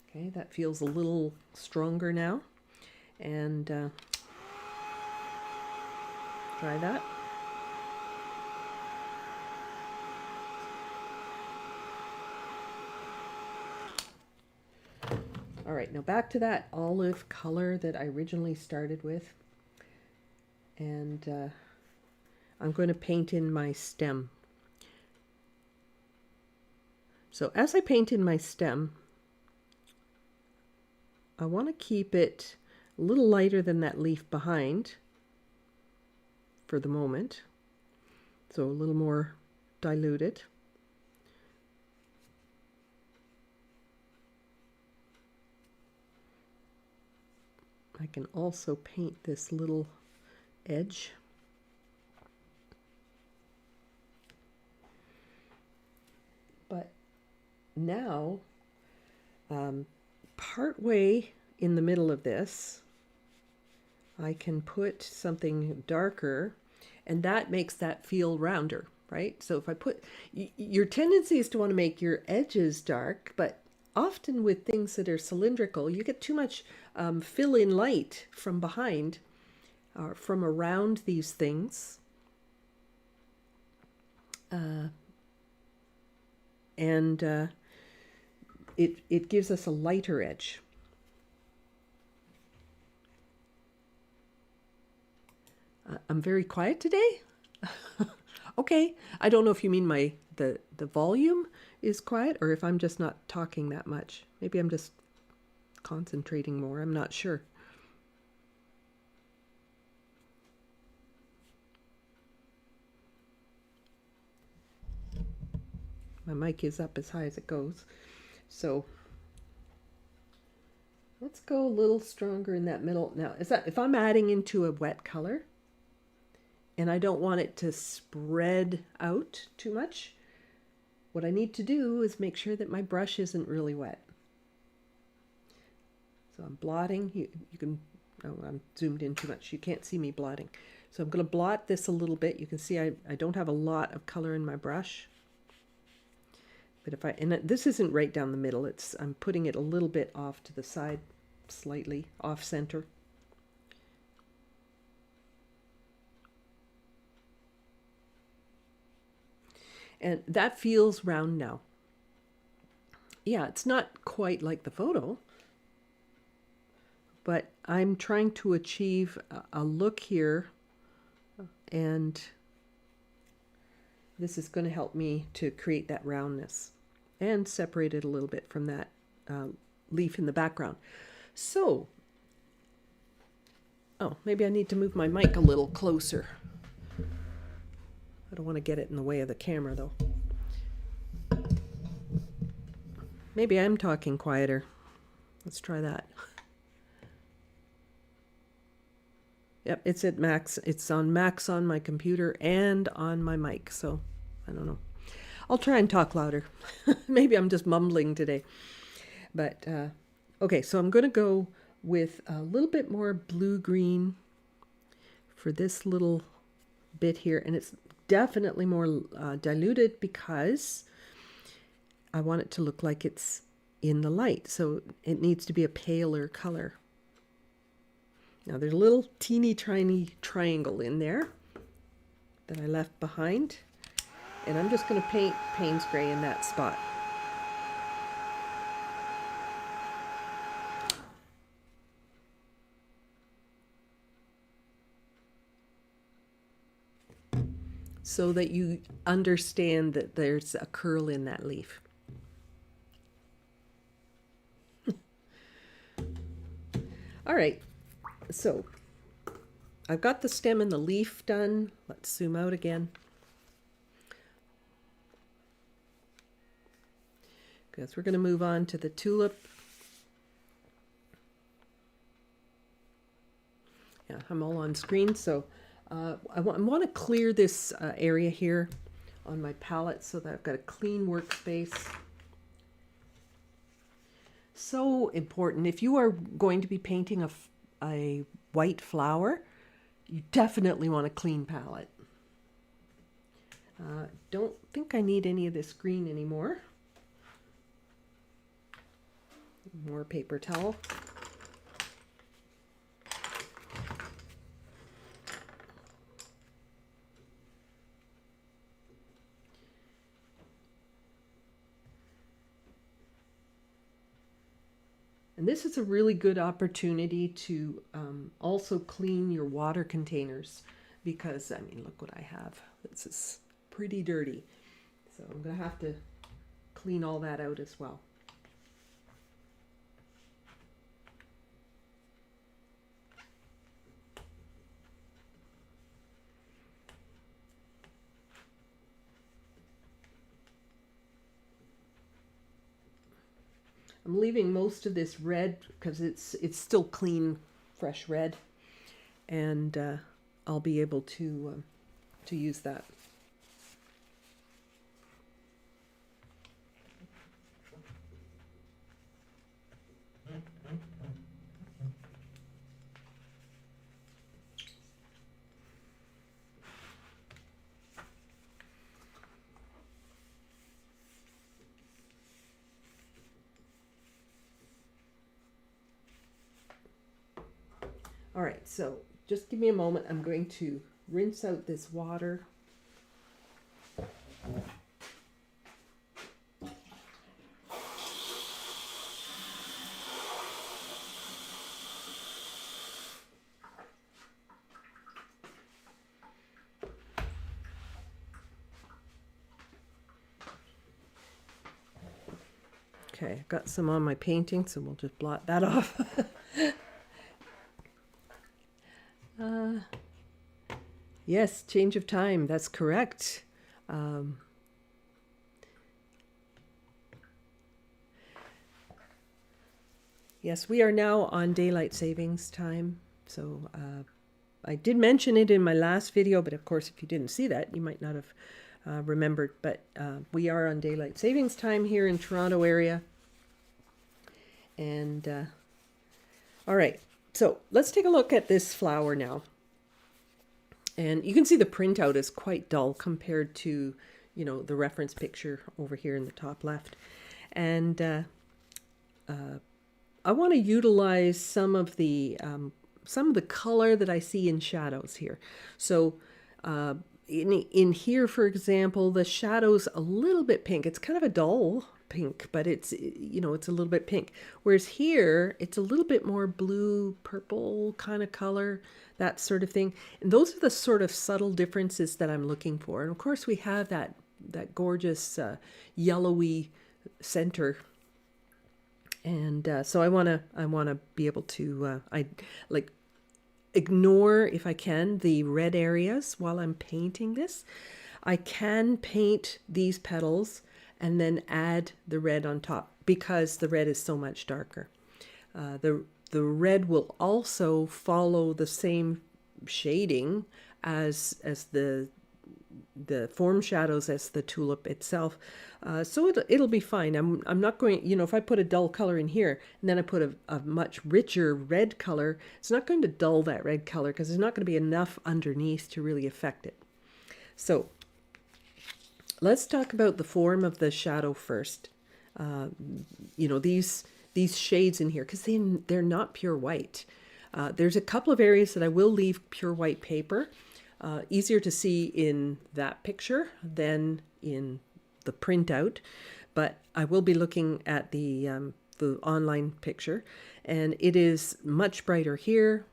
Okay, that feels a little stronger now, and try that. All right, now back to that olive color that I originally started with, and I'm going to paint in my stem. So as I paint in my stem, I want to keep it a little lighter than that leaf behind for the moment, so a little more diluted. I can also paint this little edge. But now, part way in the middle of this, I can put something darker, and that makes that feel rounder, right? So if I put, your tendency is to want to make your edges dark, but often with things that are cylindrical, you get too much fill-in light from behind or from around these things. And it gives us a lighter edge. I'm very quiet today. Okay, I don't know if you mean the volume is quiet or if I'm just not talking that much. Maybe I'm just concentrating more. I'm not sure. My mic is up as high as it goes. So let's go a little stronger in that middle. Now, is that if I'm adding into a wet color and I don't want it to spread out too much, what I need to do is make sure that my brush isn't really wet. So I'm blotting. You can, oh, I'm zoomed in too much. You can't see me blotting. So I'm going to blot this a little bit. You can see I don't have a lot of color in my brush. But if and this isn't right down the middle. I'm putting it a little bit off to the side, slightly off center. And that feels round now. Yeah, it's not quite like the photo, but I'm trying to achieve a look here, and this is going to help me to create that roundness and separate it a little bit from that leaf in the background. So, oh, maybe I need to move my mic a little closer. I don't want to get it in the way of the camera, though. Maybe I'm talking quieter. Let's try that. Yep, it's at max. It's on max on my computer and on my mic, so I don't know. I'll try and talk louder. Maybe I'm just mumbling today. But, okay, so I'm going to go with a little bit more blue-green for this little bit here. And it's definitely more diluted because I want it to look like it's in the light. So it needs to be a paler color. Now there's a little teeny tiny triangle in there that I left behind. And I'm just going to paint Payne's Gray in that spot. So that you understand that there's a curl in that leaf. All right, so I've got the stem and the leaf done. Let's zoom out again. Because we're going to move on to the tulip. Yeah, I'm all on screen, so I want to clear this area here on my palette so that I've got a clean workspace. So important. If you are going to be painting a white flower, you definitely want a clean palette. Don't think I need any of this green anymore. More paper towel. And this is a really good opportunity to also clean your water containers because, I mean, look what I have. This is pretty dirty. So I'm going to have to clean all that out as well. I'm leaving most of this red because it's still clean fresh red, and I'll be able to use that. All right, so just give me a moment. I'm going to rinse out this water. Okay, I've got some on my painting, so we'll just blot that off. Yes, change of time. That's correct. Yes, we are now on daylight savings time. So I did mention it in my last video, but of course, if you didn't see that, you might not have remembered. But we are on daylight savings time here in Toronto area. And all right, so let's take a look at this flower now. And you can see the printout is quite dull compared to, you know, the reference picture over here in the top left. And I want to utilize some of the color that I see in shadows here. So in here, for example, the shadow's a little bit pink. It's kind of a dull pink, but it's, you know, it's a little bit pink. Whereas here, it's a little bit more blue, purple kind of color, that sort of thing. And those are the sort of subtle differences that I'm looking for. And of course, we have that gorgeous yellowy center. And so I want to be able to ignore, if I can, the red areas while I'm painting this. I can paint these petals and then add the red on top because the red is so much darker. The red will also follow the same shading as the form shadows as the tulip itself. So it'll be fine. I'm not going, you know, if I put a dull color in here and then I put a much richer red color, it's not going to dull that red color because there's not going to be enough underneath to really affect it. So let's talk about the form of the shadow first. You know, these shades in here, because they're not pure white. There's a couple of areas that I will leave pure white paper. Easier to see in that picture than in the printout, but I will be looking at the online picture, and it is much brighter here,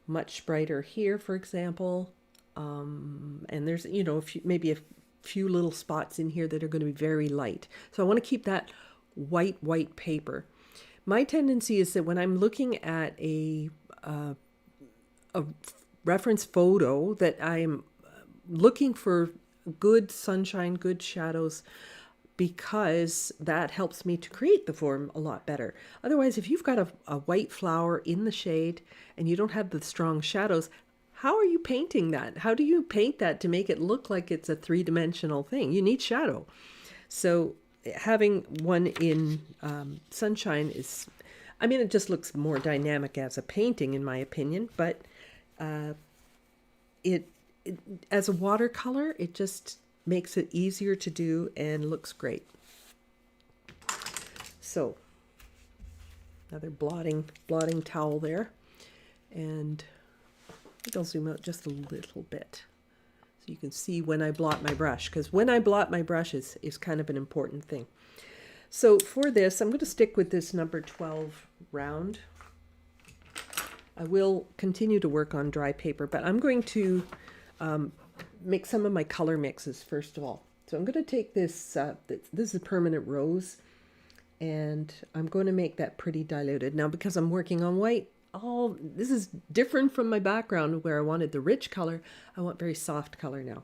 much brighter here, for example, and there's, you know, maybe a few little spots in here that are going to be very light. So I want to keep that white paper. My tendency is that when I'm looking at a reference photo, that I'm looking for good sunshine, good shadows, because that helps me to create the form a lot better. Otherwise, if you've got a white flower in the shade and you don't have the strong shadows, how are you painting that? How do you paint that to make it look like it's a three-dimensional thing? You need shadow. So having one in sunshine is, I mean, it just looks more dynamic as a painting, in my opinion, but it as a watercolor, it just makes it easier to do and looks great. So another blotting towel there, and I think I'll zoom out just a little bit so you can see when I blot my brush, because when I blot my brush is kind of an important thing. So for this, I'm going to stick with this number 12 round. I will continue to work on dry paper, but I'm going to make some of my color mixes first of all. So I'm going to take this, this is permanent rose, and I'm going to make that pretty diluted. Now, because I'm working on white, this is different from my background where I wanted the rich color. I want very soft color now.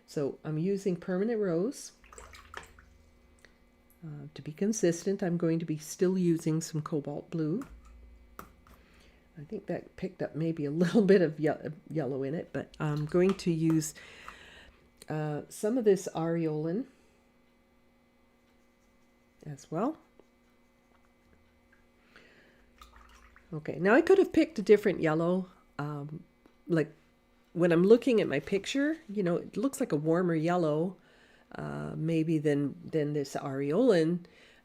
So I'm using permanent rose. To be consistent, I'm going to be still using some cobalt blue. I think that picked up maybe a little bit of yellow in it, but I'm going to use some of this aureolin as well. Okay, now I could have picked a different yellow. Like when I'm looking at my picture, you know, it looks like a warmer yellow, maybe than this aureolin.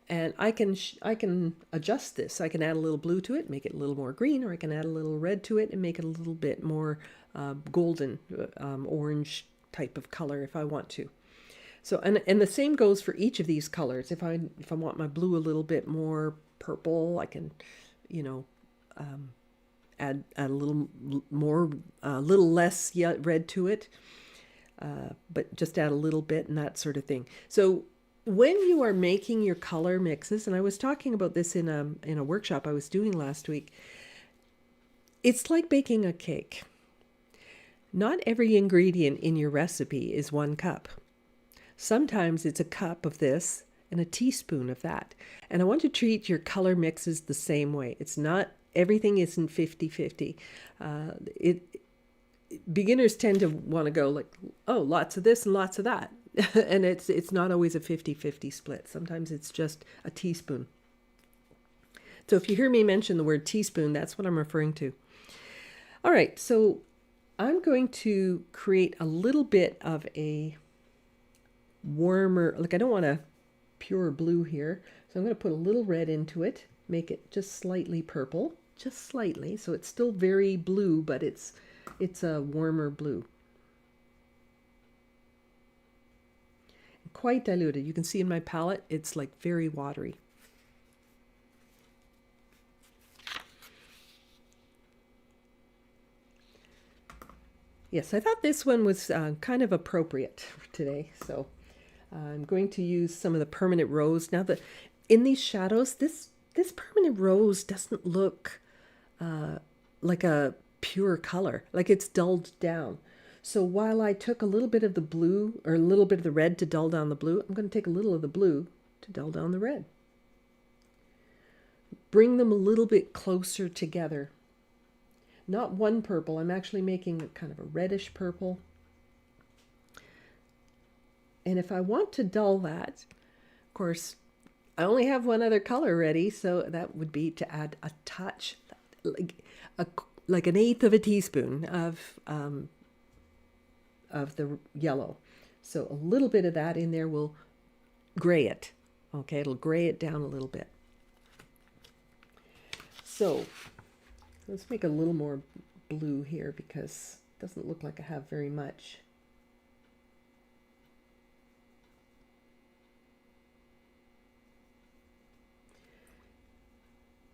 And I can adjust this. I can add a little blue to it, make it a little more green, or I can add a little red to it and make it a little bit more golden, orange type of color if I want to. So, and the same goes for each of these colors. If I want my blue a little bit more purple, I can, you know, add a little more, a little less red to it, but just add a little bit and that sort of thing. So when you are making your color mixes, and I was talking about this in a workshop I was doing last week, it's like baking a cake. Not every ingredient in your recipe is 1 cup. Sometimes it's a cup of this and a teaspoon of that. And I want to treat your color mixes the same way. It's not, everything isn't 50-50. Beginners tend to want to go like, oh, lots of this and lots of that. And it's not always a 50-50 split. Sometimes it's just a teaspoon. So if you hear me mention the word teaspoon, that's what I'm referring to. All right, so I'm going to create a little bit of a warmer, like I don't want a pure blue here. So I'm going to put a little red into it, make it just slightly purple, just slightly. So it's still very blue, but it's a warmer blue. Quite diluted. You can see in my palette, it's like very watery. Yes, I thought this one was kind of appropriate for today. So I'm going to use some of the permanent rose. Now in these shadows, this permanent rose doesn't look like a pure color, like it's dulled down. So while I took a little bit of the blue or a little bit of the red to dull down the blue, I'm going to take a little of the blue to dull down the red. Bring them a little bit closer together. Not one purple, I'm actually making a kind of a reddish purple. And if I want to dull that, of course, I only have one other color ready, so that would be to add a touch, like an eighth of a teaspoon of the yellow. So a little bit of that in there will gray it. Okay, it'll gray it down a little bit. So let's make a little more blue here because it doesn't look like I have very much.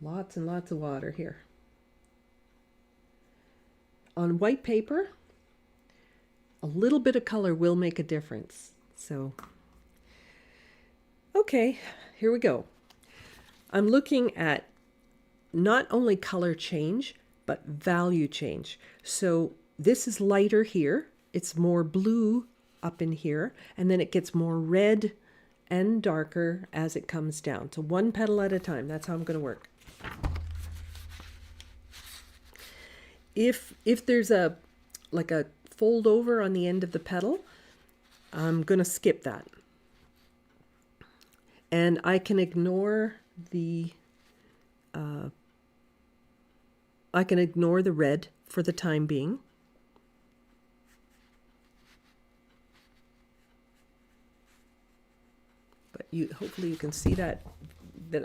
Lots and lots of water here. On white paper, a little bit of color will make a difference. So, okay, here we go. I'm looking at not only color change, but value change. So this is lighter here. It's more blue up in here, and then it gets more red and darker as it comes down. So one petal at a time. That's how I'm going to work. If there's a fold over on the end of the petal, I'm going to skip that. And I can ignore the red for the time being. But hopefully you can see that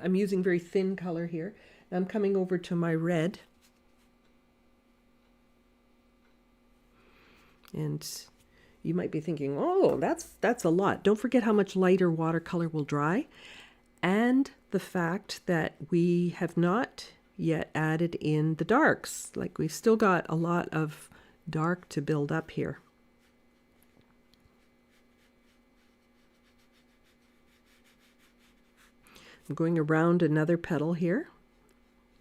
I'm using very thin color here. Now I'm coming over to my red. And you might be thinking, oh, that's a lot. Don't forget how much lighter watercolor will dry, and the fact that we have not yet added in the darks. Like we've still got a lot of dark to build up here. I'm going around another petal here,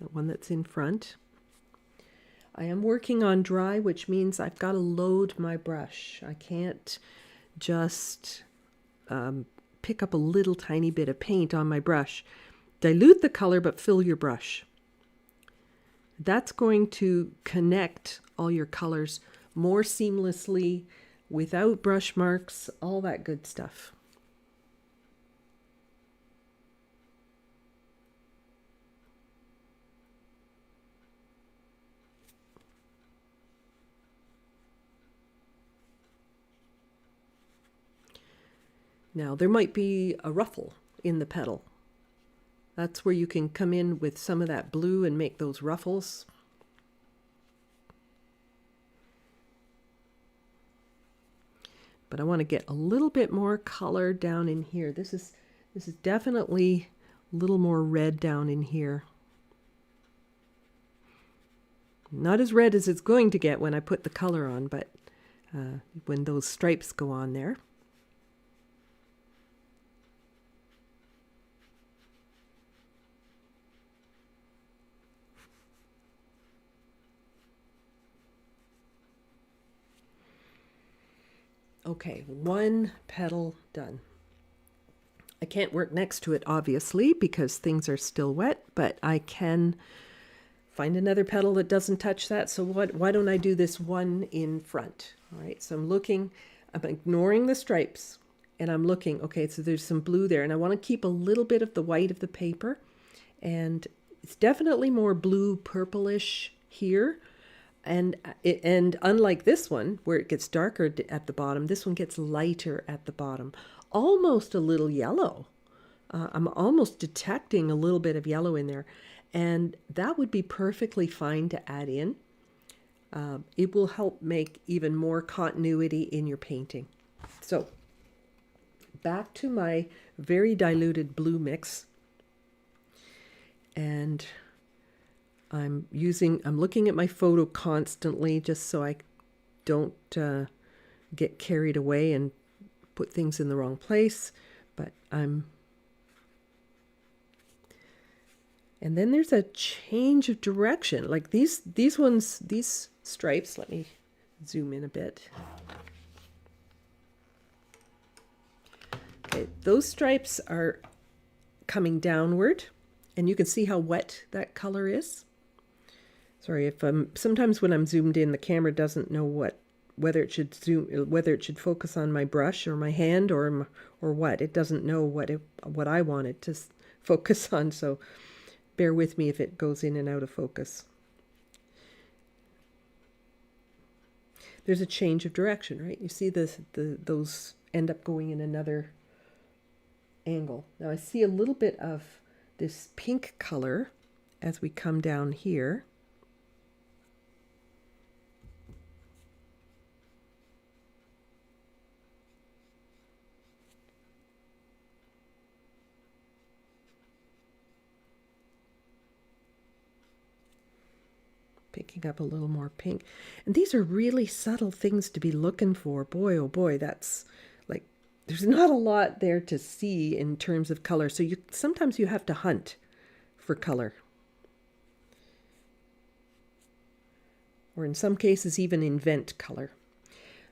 the one that's in front. I am working on dry, which means I've got to load my brush. I can't just pick up a little tiny bit of paint on my brush. Dilute the color, but fill your brush. That's going to connect all your colors more seamlessly without brush marks, all that good stuff. Now, there might be a ruffle in the petal. That's where you can come in with some of that blue and make those ruffles. But I want to get a little bit more color down in here. This is definitely a little more red down in here. Not as red as it's going to get when I put the color on, but when those stripes go on there. Okay, one petal done. I can't work next to it, obviously, because things are still wet, but I can find another petal that doesn't touch that. So why don't I do this one in front? All right, so I'm ignoring the stripes, and I'm looking, okay, so there's some blue there, and I want to keep a little bit of the white of the paper, and it's definitely more blue purplish here. And unlike this one, where it gets darker at the bottom, this one gets lighter at the bottom. Almost a little yellow. I'm almost detecting a little bit of yellow in there. And that would be perfectly fine to add in. It will help make even more continuity in your painting. So, back to my very diluted blue mix. And I'm looking at my photo constantly just so I don't get carried away and put things in the wrong place. But and then there's a change of direction. Like these stripes, let me zoom in a bit. Okay, those stripes are coming downward, and you can see how wet that color is. Sorry if sometimes when I'm zoomed in, the camera doesn't know whether it should focus on my brush or my hand or what. It doesn't know what I want it to focus on. So bear with me if it goes in and out of focus. There's a change of direction, right? You see those end up going in another angle. Now I see a little bit of this pink color as we come down here. Picking up a little more pink. And these are really subtle things to be looking for. Boy, oh boy, that's like, there's not a lot there to see in terms of color. So sometimes you have to hunt for color. Or in some cases, even invent color.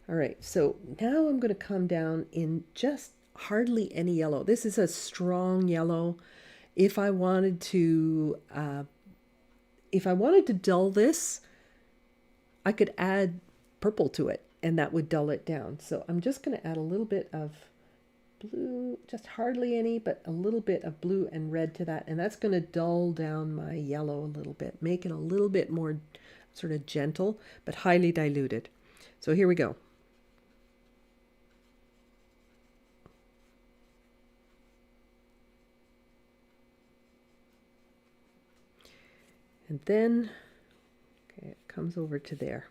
All right, so now I'm going to come down in just hardly any yellow. This is a strong yellow. If I wanted to dull this, I could add purple to it, and that would dull it down. So I'm just going to add a little bit of blue, just hardly any, but a little bit of blue and red to that, and that's going to dull down my yellow a little bit, make it a little bit more sort of gentle, but highly diluted. So here we go. And then, okay, it comes over to there.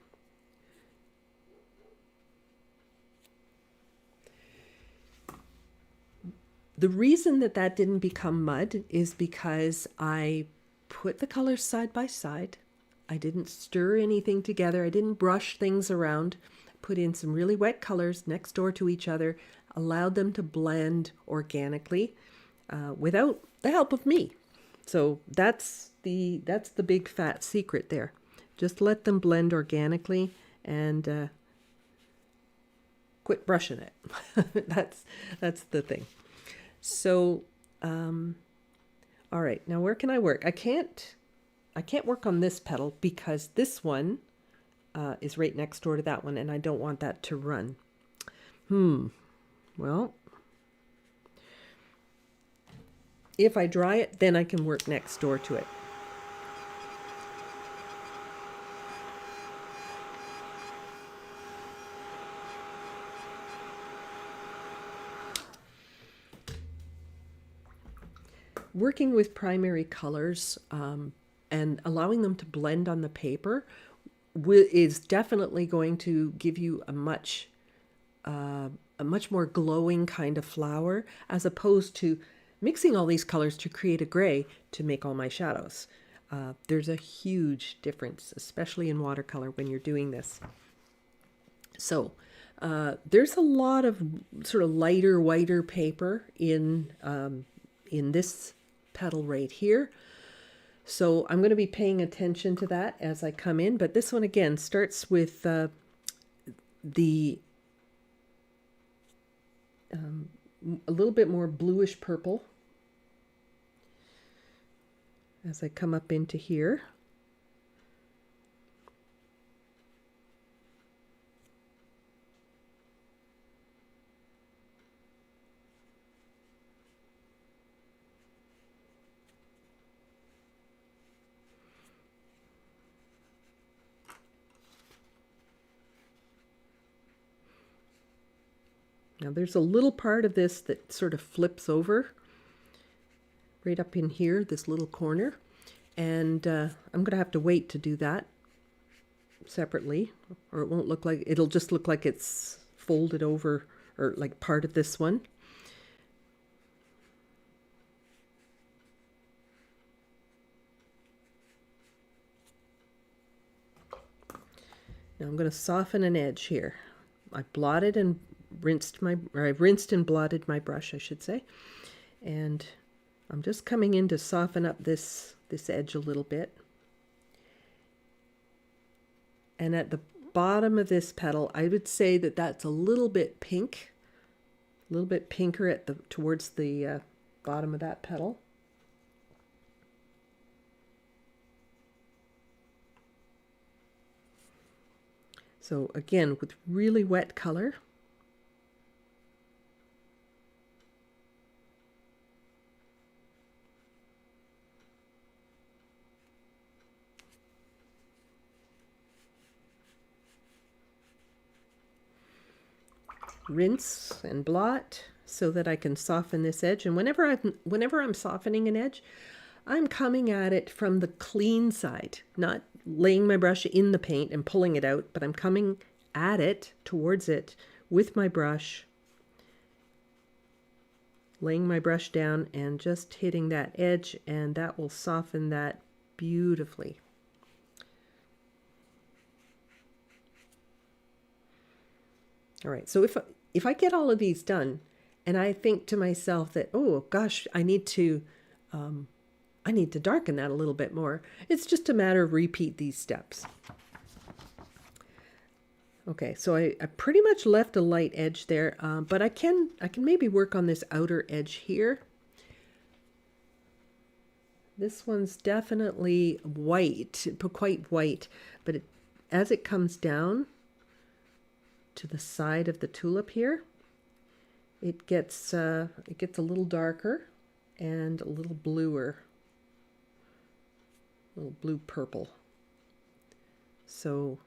The reason that didn't become mud is because I put the colors side by side. I didn't stir anything together. I didn't brush things around. Put in some really wet colors next door to each other, allowed them to blend organically without the help of me. So that's the big fat secret there. Just let them blend organically and quit brushing it. that's the thing. So, all right, now where can I work? I can't I can't work on this petal because this one is right next door to that one, and I don't want that to run. Well, if I dry it, then I can work next door to it. Working with primary colors and allowing them to blend on the paper is definitely going to give you a much more glowing kind of flower, as opposed to mixing all these colors to create a gray to make all my shadows. There's a huge difference, especially in watercolor, when you're doing this. So there's a lot of sort of lighter, whiter paper in this petal right here. So I'm going to be paying attention to that as I come in. But this one again starts with a little bit more bluish purple as I come up into here. Now there's a little part of this that sort of flips over right up in here, this little corner, and I'm going to have to wait to do that separately, or it won't look like, it'll just look like it's folded over, or like part of this one. Now I'm going to soften an edge here. I blotted and I've rinsed and blotted my brush, I should say. And I'm just coming in to soften up this edge a little bit. And at the bottom of this petal, I would say that that's a little bit pink, a little bit pinker towards the bottom of that petal. So again, with really wet color. Rinse and blot so that I can soften this edge. And whenever I'm softening an edge, I'm coming at it from the clean side, not laying my brush in the paint and pulling it out, but I'm coming at it, towards it, with my brush, laying my brush down and just hitting that edge, and that will soften that beautifully. All right, so if I get all of these done, and I think to myself that, oh gosh, I need to darken that a little bit more, it's just a matter of repeat these steps. Okay, so I pretty much left a light edge there, but I can maybe work on this outer edge here. This one's definitely white, quite white, but as it comes down to the side of the tulip here, it gets a little darker and a little bluer, a little blue purple. So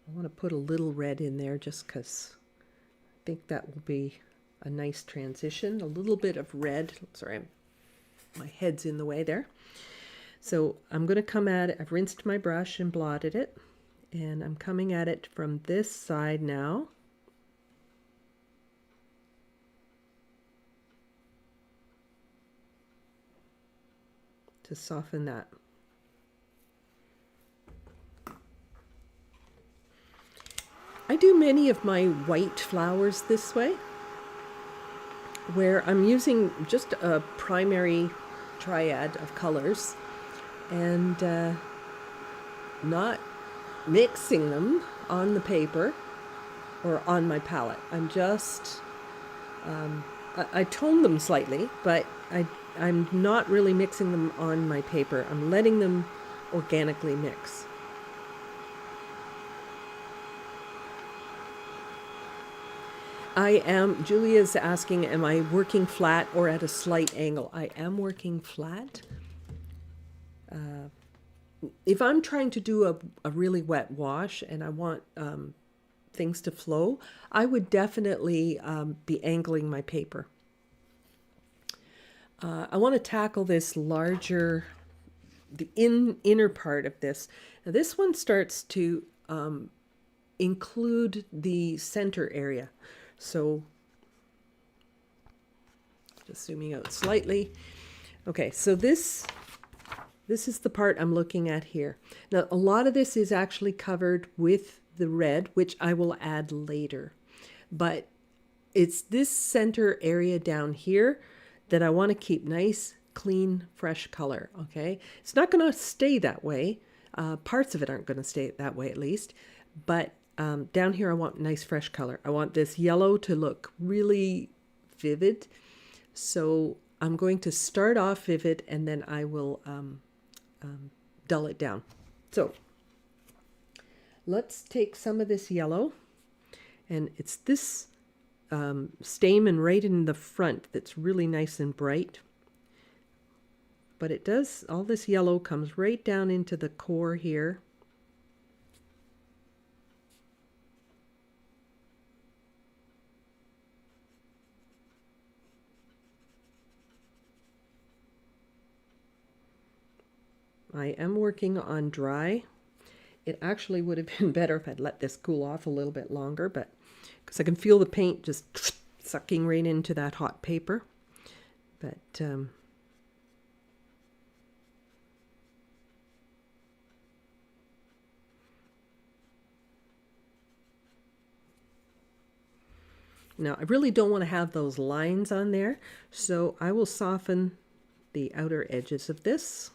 I want to put a little red in there just because I think that will be a nice transition. A little bit of red. Sorry, my head's in the way there. So I'm going to come at it. I've rinsed my brush and blotted it. And I'm coming at it from this side now. To soften that. I do many of my white flowers this way, where I'm using just a primary triad of colors and not mixing them on the paper or on my palette. I'm just, I tone them slightly, but I'm not really mixing them on my paper. I'm letting them organically mix. Julia's asking, am I working flat or at a slight angle? I am working flat. If I'm trying to do a really wet wash and I want things to flow, I would definitely be angling my paper. I want to tackle this larger, the inner part of this. Now this one starts to include the center area. So just zooming out slightly. Okay, so this is the part I'm looking at here. Now a lot of this is actually covered with the red, which I will add later. But it's this center area down here that I want to keep nice, clean, fresh color, okay? It's not going to stay that way. Parts of it aren't going to stay that way at least. But down here I want nice, fresh color. I want this yellow to look really vivid. So I'm going to start off vivid and then I will dull it down. So let's take some of this yellow, and it's this stamen right in the front that's really nice and bright. But it does, all this yellow comes right down into the core here. I am working on dry. It actually would have been better if I'd let this cool off a little bit longer, but because I can feel the paint just sucking right into that hot paper. But now I really don't want to have those lines on there, so I will soften the outer edges of this.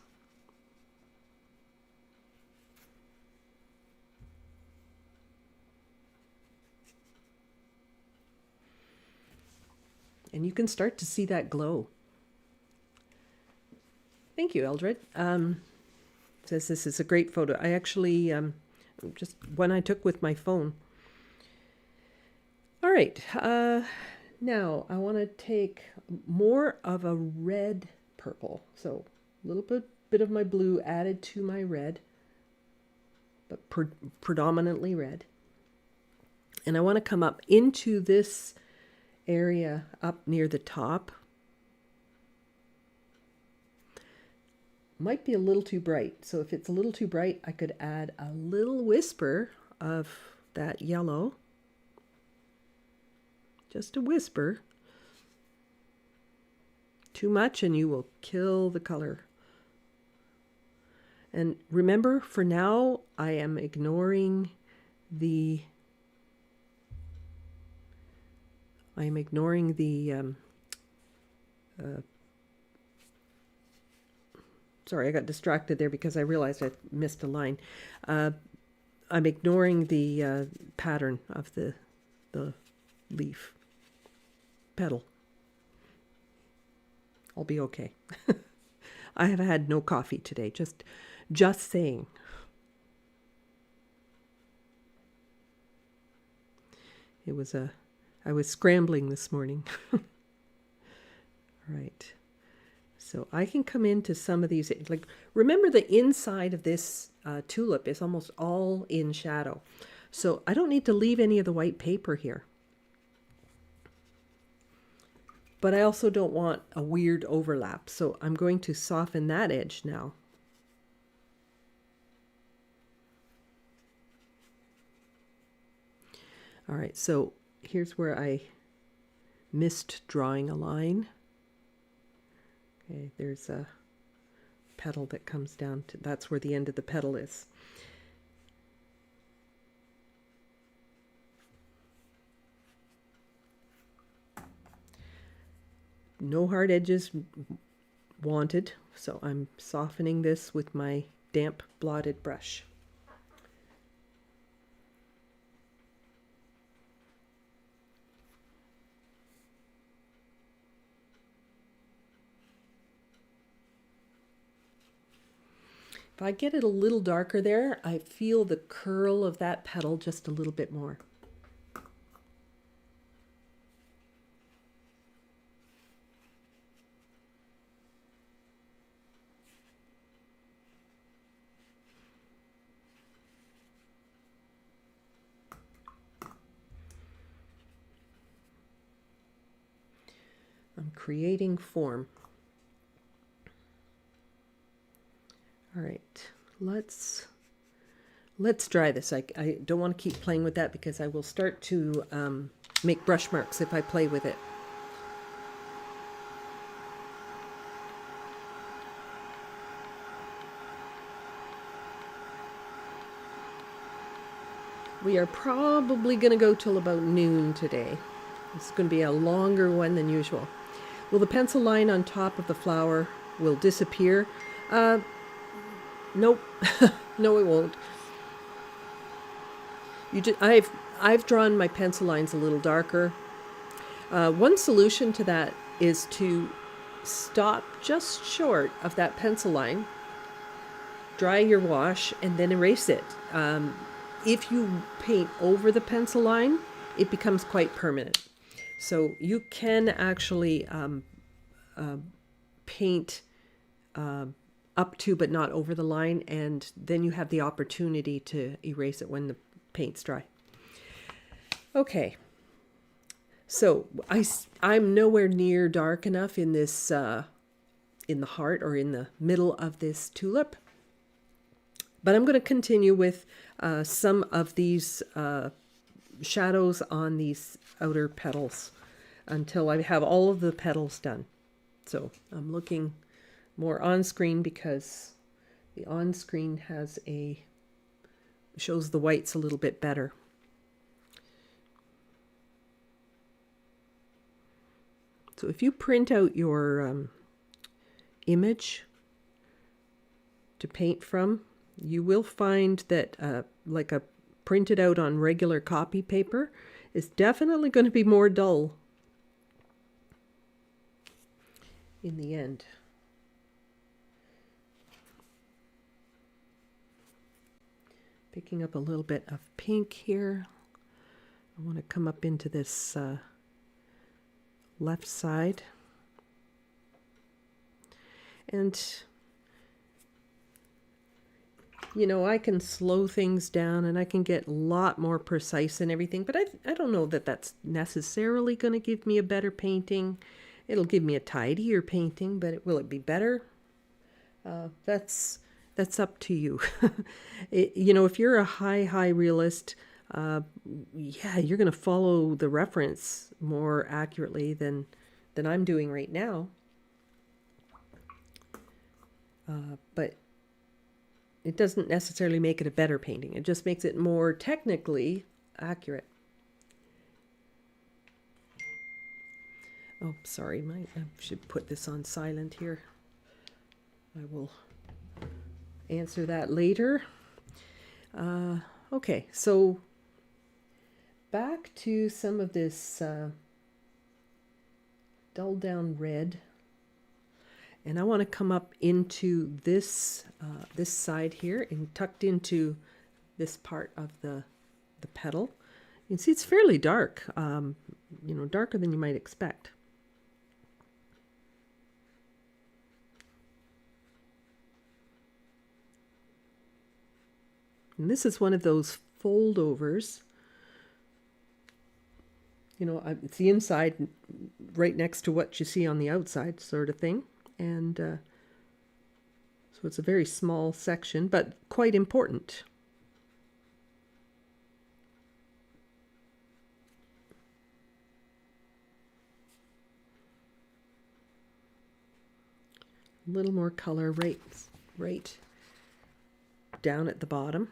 And you can start to see that glow. Thank you, Eldred. Says this is a great photo. I actually, just one I took with my phone. All right, now I want to take more of a red purple. So a little bit of my blue added to my red, but predominantly red. And I want to come up into this area up near the top. Might be a little too bright, so if it's a little too bright I could add a little whisper of that yellow, just a whisper. Too much and you will kill the color. And remember, for now I am ignoring the sorry, I got distracted there because I realized I missed a line. I'm ignoring the pattern of the leaf petal. I'll be okay. I have had no coffee today, just saying. I was scrambling this morning. All right. So I can come into some of these, like, remember the inside of this tulip is almost all in shadow. So I don't need to leave any of the white paper here. But I also don't want a weird overlap. So I'm going to soften that edge now. All right, so here's where I missed drawing a line. Okay, there's a petal that comes down to, that's where the end of the petal is. No hard edges wanted, so I'm softening this with my damp blotted brush. If I get it a little darker there, I feel the curl of that petal just a little bit more. I'm creating form. All right, let's dry this. I don't want to keep playing with that because I will start to make brush marks if I play with it. We are probably going to go till about noon today. It's going to be a longer one than usual. Well, the pencil line on top of the flower will disappear. Nope. No, it won't. I've drawn my pencil lines a little darker. One solution to that is to stop just short of that pencil line, dry your wash, and then erase it. If you paint over the pencil line, it becomes quite permanent. So you can actually paint up to but not over the line, and then you have the opportunity to erase it when the paint's dry. Okay, so I'm nowhere near dark enough in this in the heart or in the middle of this tulip, but I'm going to continue with some of these shadows on these outer petals until I have all of the petals done. So I'm looking more on screen because the on screen shows the whites a little bit better. So if you print out your image to paint from, you will find that like a printed out on regular copy paper is definitely going to be more dull in the end. Picking up a little bit of pink here. I want to come up into this left side. And, you know, I can slow things down and I can get a lot more precise and everything, but I don't know that that's necessarily going to give me a better painting. It'll give me a tidier painting, but will it be better? That's up to you. You know, if you're a high realist, yeah, you're going to follow the reference more accurately than I'm doing right now. But it doesn't necessarily make it a better painting. It just makes it more technically accurate. Oh, sorry, I should put this on silent here. I will answer that later. Okay, so back to some of this dulled down red, and I want to come up into this this side here and tucked into this part of the petal. You can see it's fairly dark, you know, darker than you might expect. And this is one of those fold overs. You know, it's the inside right next to what you see on the outside sort of thing. And so it's a very small section, but quite important. A little more color right down at the bottom.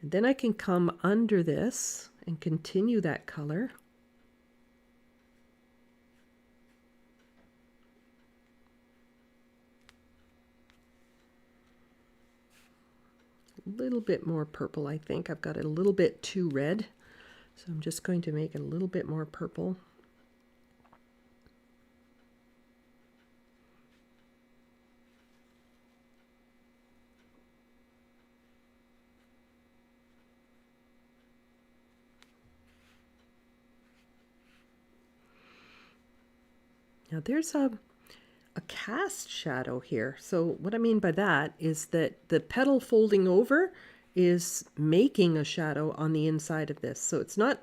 And then I can come under this and continue that color. A little bit more purple, I think. I've got it a little bit too red, so I'm just going to make it a little bit more purple. Now there's a cast shadow here. So what I mean by that is that the petal folding over is making a shadow on the inside of this. So it's not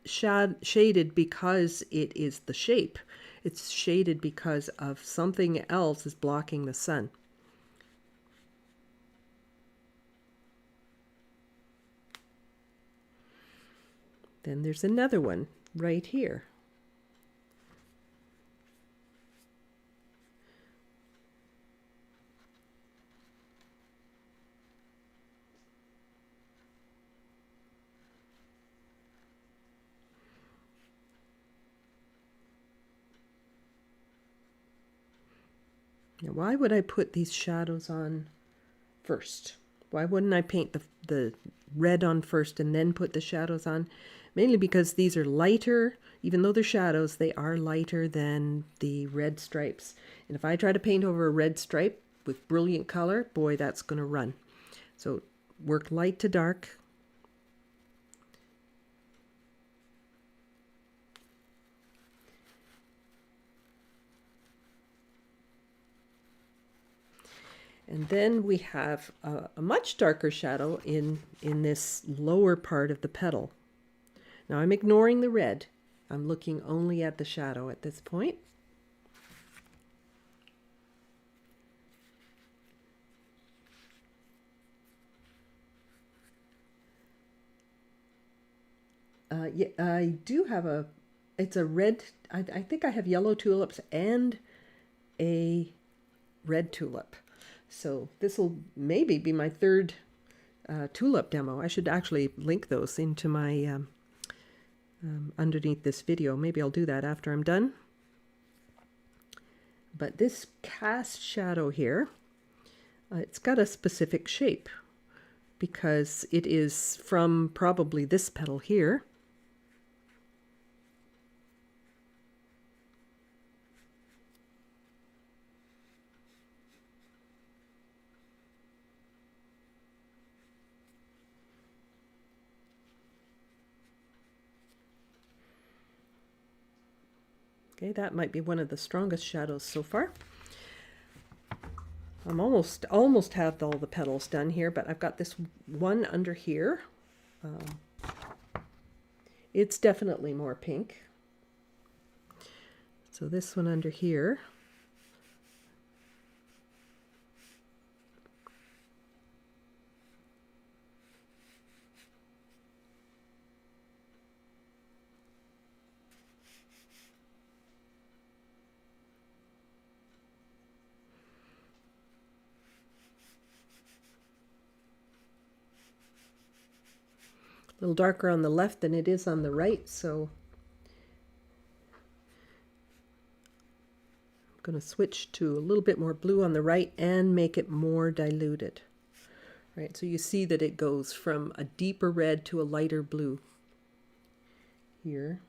shaded because it is the shape. It's shaded because of something else is blocking the sun. Then there's another one right here. Now, why would I put these shadows on first? Why wouldn't I paint the red on first and then put the shadows on? Mainly because these are lighter. Even though they're shadows, they are lighter than the red stripes. And if I try to paint over a red stripe with brilliant color, boy, that's going to run. So work light to dark. And then we have a much darker shadow in this lower part of the petal. Now I'm ignoring the red. I'm looking only at the shadow at this point. Yeah, I do have it's a red, I think I have yellow tulips and a red tulip. So this will maybe be my third tulip demo. I should actually link those into my underneath this video. Maybe I'll do that after I'm done. But this cast shadow here, it's got a specific shape because it is from probably this petal here. Okay, that might be one of the strongest shadows so far. I'm almost have all the petals done here, but I've got this one under here. It's definitely more pink. So this one under here. A little darker on the left than it is on the right, so I'm going to switch to a little bit more blue on the right and make it more diluted. Right, so you see that it goes from a deeper red to a lighter blue here.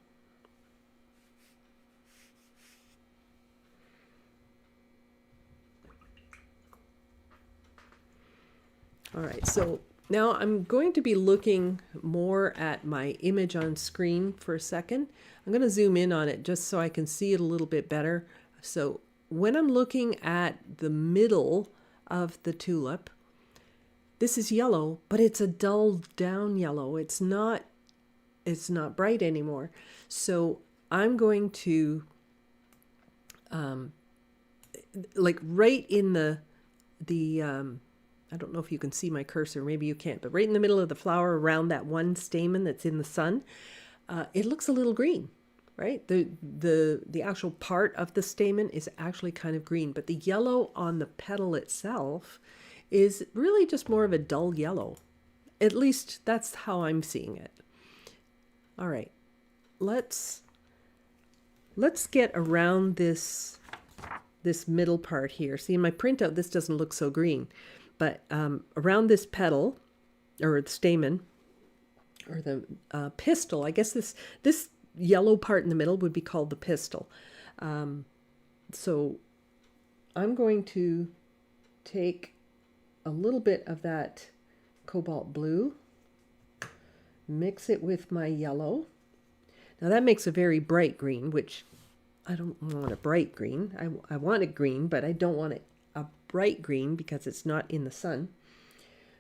All right, so now I'm going to be looking more at my image on screen for a second. I'm going to zoom in on it just so I can see it a little bit better. So when I'm looking at the middle of the tulip, this is yellow, but it's a dull down yellow. It's not bright anymore. So I'm going to like right in the I don't know if you can see my cursor, maybe you can't, but right in the middle of the flower around that one stamen that's in the sun, it looks a little green, right? The actual part of the stamen is actually kind of green, but the yellow on the petal itself is really just more of a dull yellow. At least that's how I'm seeing it. All right, let's get around this middle part here. See, in my printout, this doesn't look so green. But around this petal, or the stamen, or the pistil, I guess this yellow part in the middle would be called the pistil. So I'm going to take a little bit of that cobalt blue, mix it with my yellow. Now that makes a very bright green, which I don't want a bright green. I want it green, but I don't want it a bright green because it's not in the sun.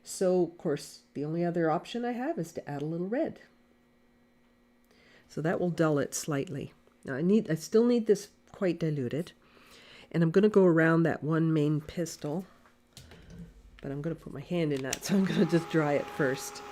So, of course, the only other option I have is to add a little red. So that will dull it slightly. Now I still need this quite diluted. And I'm going to go around that one main pistil. But I'm going to put my hand in that, so I'm going to just dry it first.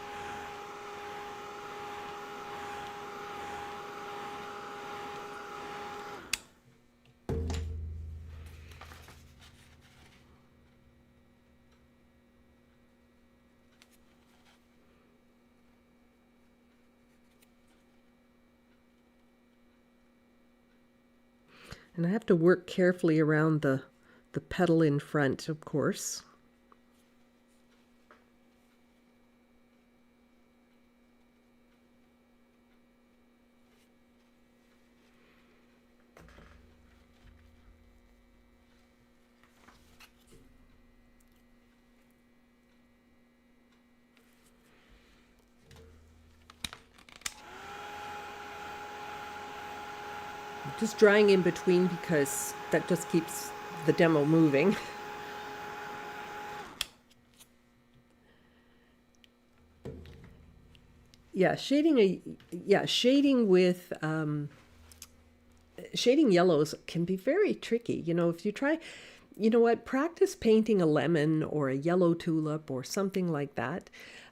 And I have to work carefully around the petal in front, of course. Just drying in between because that just keeps the demo moving. Shading with shading yellows can be very tricky. You know, if you try, you know what, practice painting a lemon or a yellow tulip or something like that.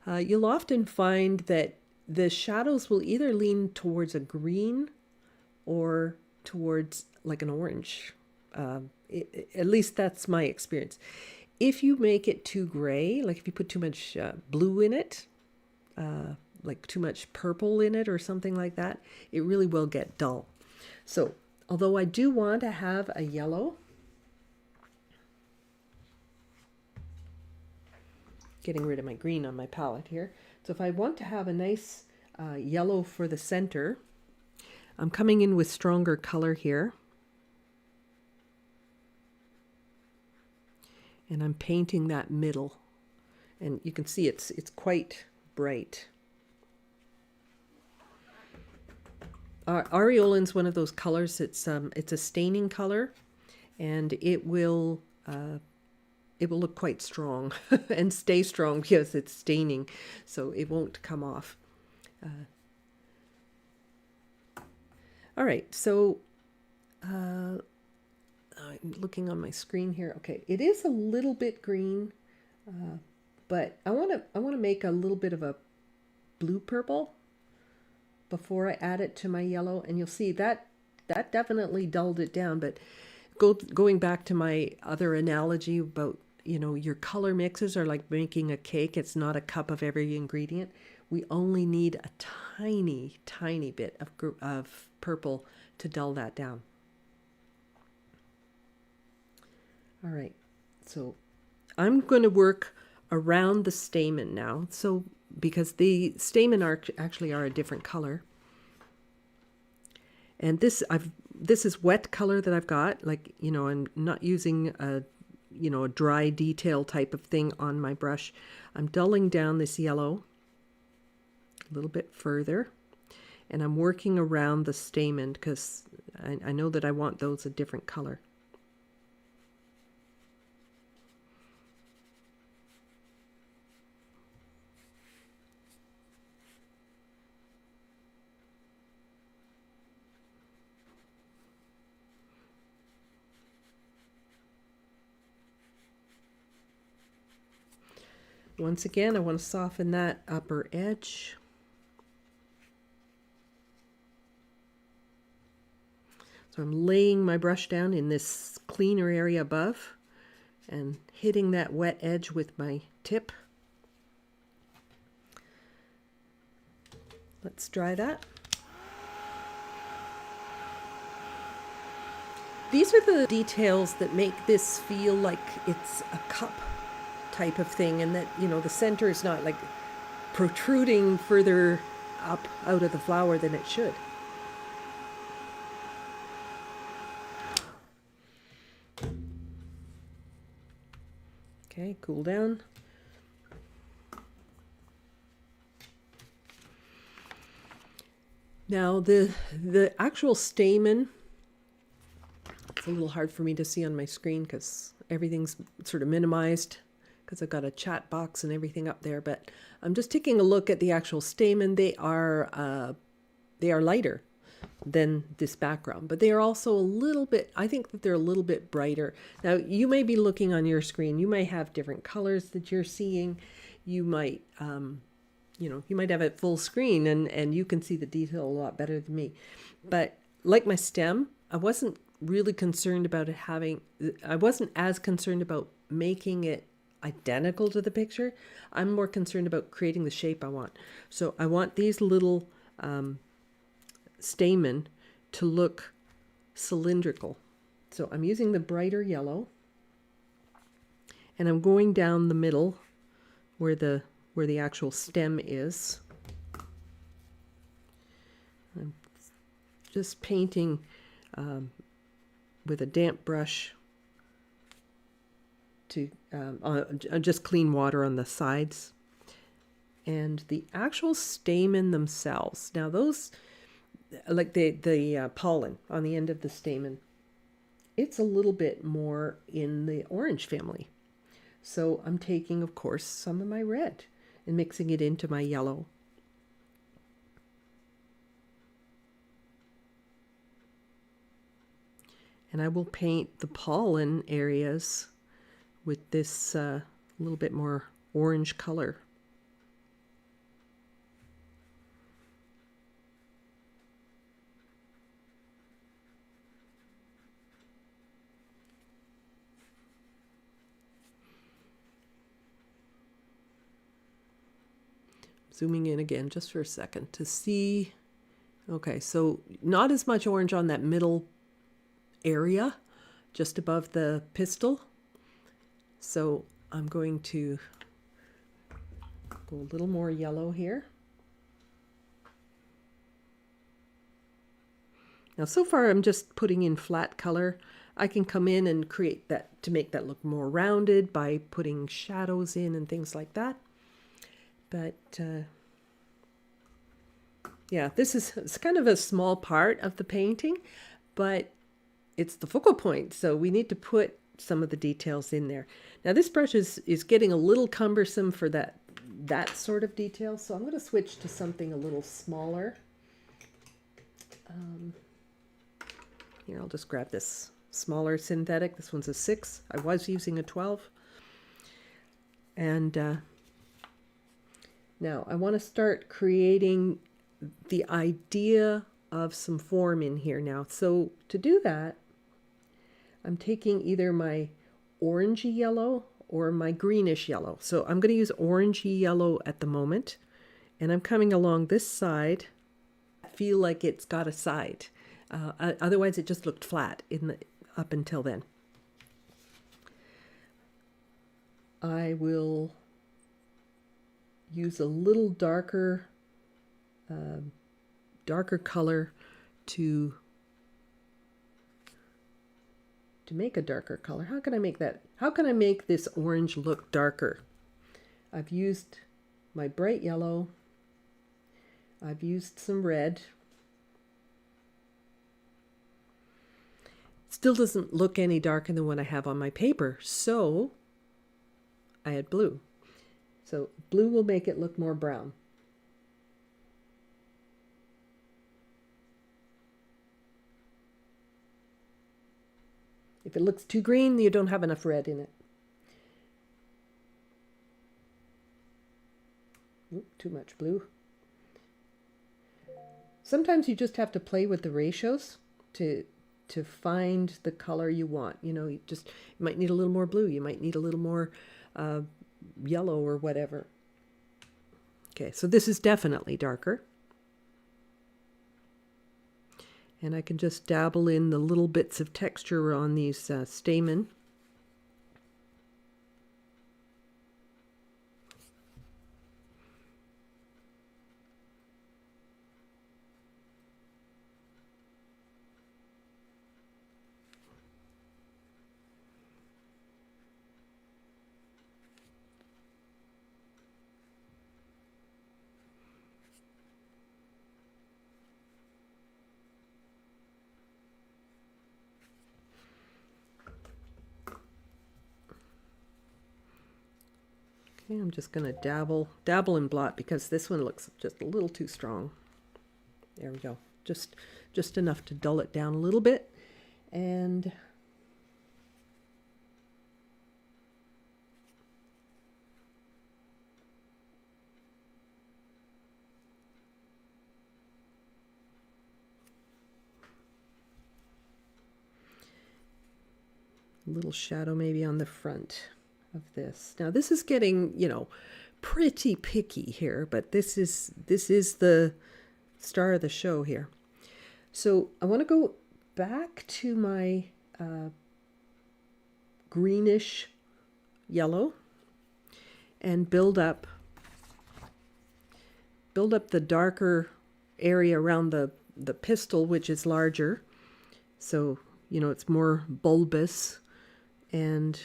You'll often find that the shadows will either lean towards a green or towards like an orange. At least that's my experience. If you make it too gray, like if you put too much blue in it, like too much purple in it or something like that, it really will get dull. So although I do want to have a yellow, getting rid of my green on my palette here. So if I want to have a nice yellow for the center, I'm coming in with stronger color here. And I'm painting that middle. And you can see it's quite bright. Areolin's one of those colors. It's a staining color, and it will look quite strong and stay strong because it's staining, so it won't come off. All right, so I'm looking on my screen here. Okay, it is a little bit green, but I want to make a little bit of a blue purple before I add it to my yellow, and you'll see that definitely dulled it down. But going back to my other analogy about, you know, your color mixes are like making a cake. It's not a cup of every ingredient. We only need a tiny, tiny bit of purple to dull that down. All right, so I'm going to work around the stamen now. So because the stamen actually are a different color. And this is wet color that I've got. Like, you know, I'm not using a dry detail type of thing on my brush. I'm dulling down this yellow a little bit further, and I'm working around the stamen because I know that I want those a different color. Once again, I want to soften that upper edge. So I'm laying my brush down in this cleaner area above and hitting that wet edge with my tip. Let's dry that. These are the details that make this feel like it's a cup type of thing, and that, you know, the center is not like protruding further up out of the flower than it should. Okay, cool down. Now the actual stamen It's a little hard for me to see on my screen because everything's sort of minimized because I've got a chat box and everything up there. But I'm just taking a look at the actual stamen. They are lighter than this background, but they are also a little bit, I think that they're a little bit brighter. Now, you may be looking on your screen. You may have different colors that you're seeing. You might, you might have it full screen and you can see the detail a lot better than me. But like my stem, I wasn't really concerned about it I wasn't as concerned about making it identical to the picture. I'm more concerned about creating the shape I want. So I want these little stamen to look cylindrical. So I'm using the brighter yellow and I'm going down the middle where the actual stem is. I'm just painting with a damp brush to just clean water on the sides. And the actual stamen themselves, now those, like the pollen on the end of the stamen, it's a little bit more in the orange family. So I'm taking, of course, some of my red and mixing it into my yellow. And I will paint the pollen areas with this little bit more orange color. Zooming in again just for a second to see. Okay, so not as much orange on that middle area just above the pistil. So I'm going to go a little more yellow here. Now so far I'm just putting in flat color. I can come in and create that to make that look more rounded by putting shadows in and things like that. But yeah, it's kind of a small part of the painting, but it's the focal point, so we need to put some of the details in there. Now this brush is getting a little cumbersome for that sort of detail, so I'm going to switch to something a little smaller. Here, I'll just grab this smaller synthetic. This one's a 6. I was using a 12. And now I want to start creating the idea of some form in here now. So to do that, I'm taking either my orangey yellow or my greenish yellow. So I'm going to use orangey yellow at the moment, and I'm coming along this side. I feel like it's got a side. Otherwise it just looked flat up until then. I will use a little darker color to make a darker color. How can I make that? How can I make this orange look darker? I've used my bright yellow. I've used some red. Still doesn't look any darker than what I have on my paper, so I add blue. So blue will make it look more brown. If it looks too green, you don't have enough red in it. Oop, too much blue. Sometimes you just have to play with the ratios to find the color you want. You know, you might need a little more blue. You might need a little more yellow or whatever. Okay, so this is definitely darker. And I can just dabble in the little bits of texture on these stamen. Okay, I'm just going to dabble in blot because this one looks just a little too strong. There we go. Just enough to dull it down a little bit. And a little shadow maybe on the front of this. Now this is getting, you know, pretty picky here, but this is the star of the show here. So I want to go back to my greenish yellow and build up the darker area around the pistil, which is larger. So, you know, it's more bulbous, and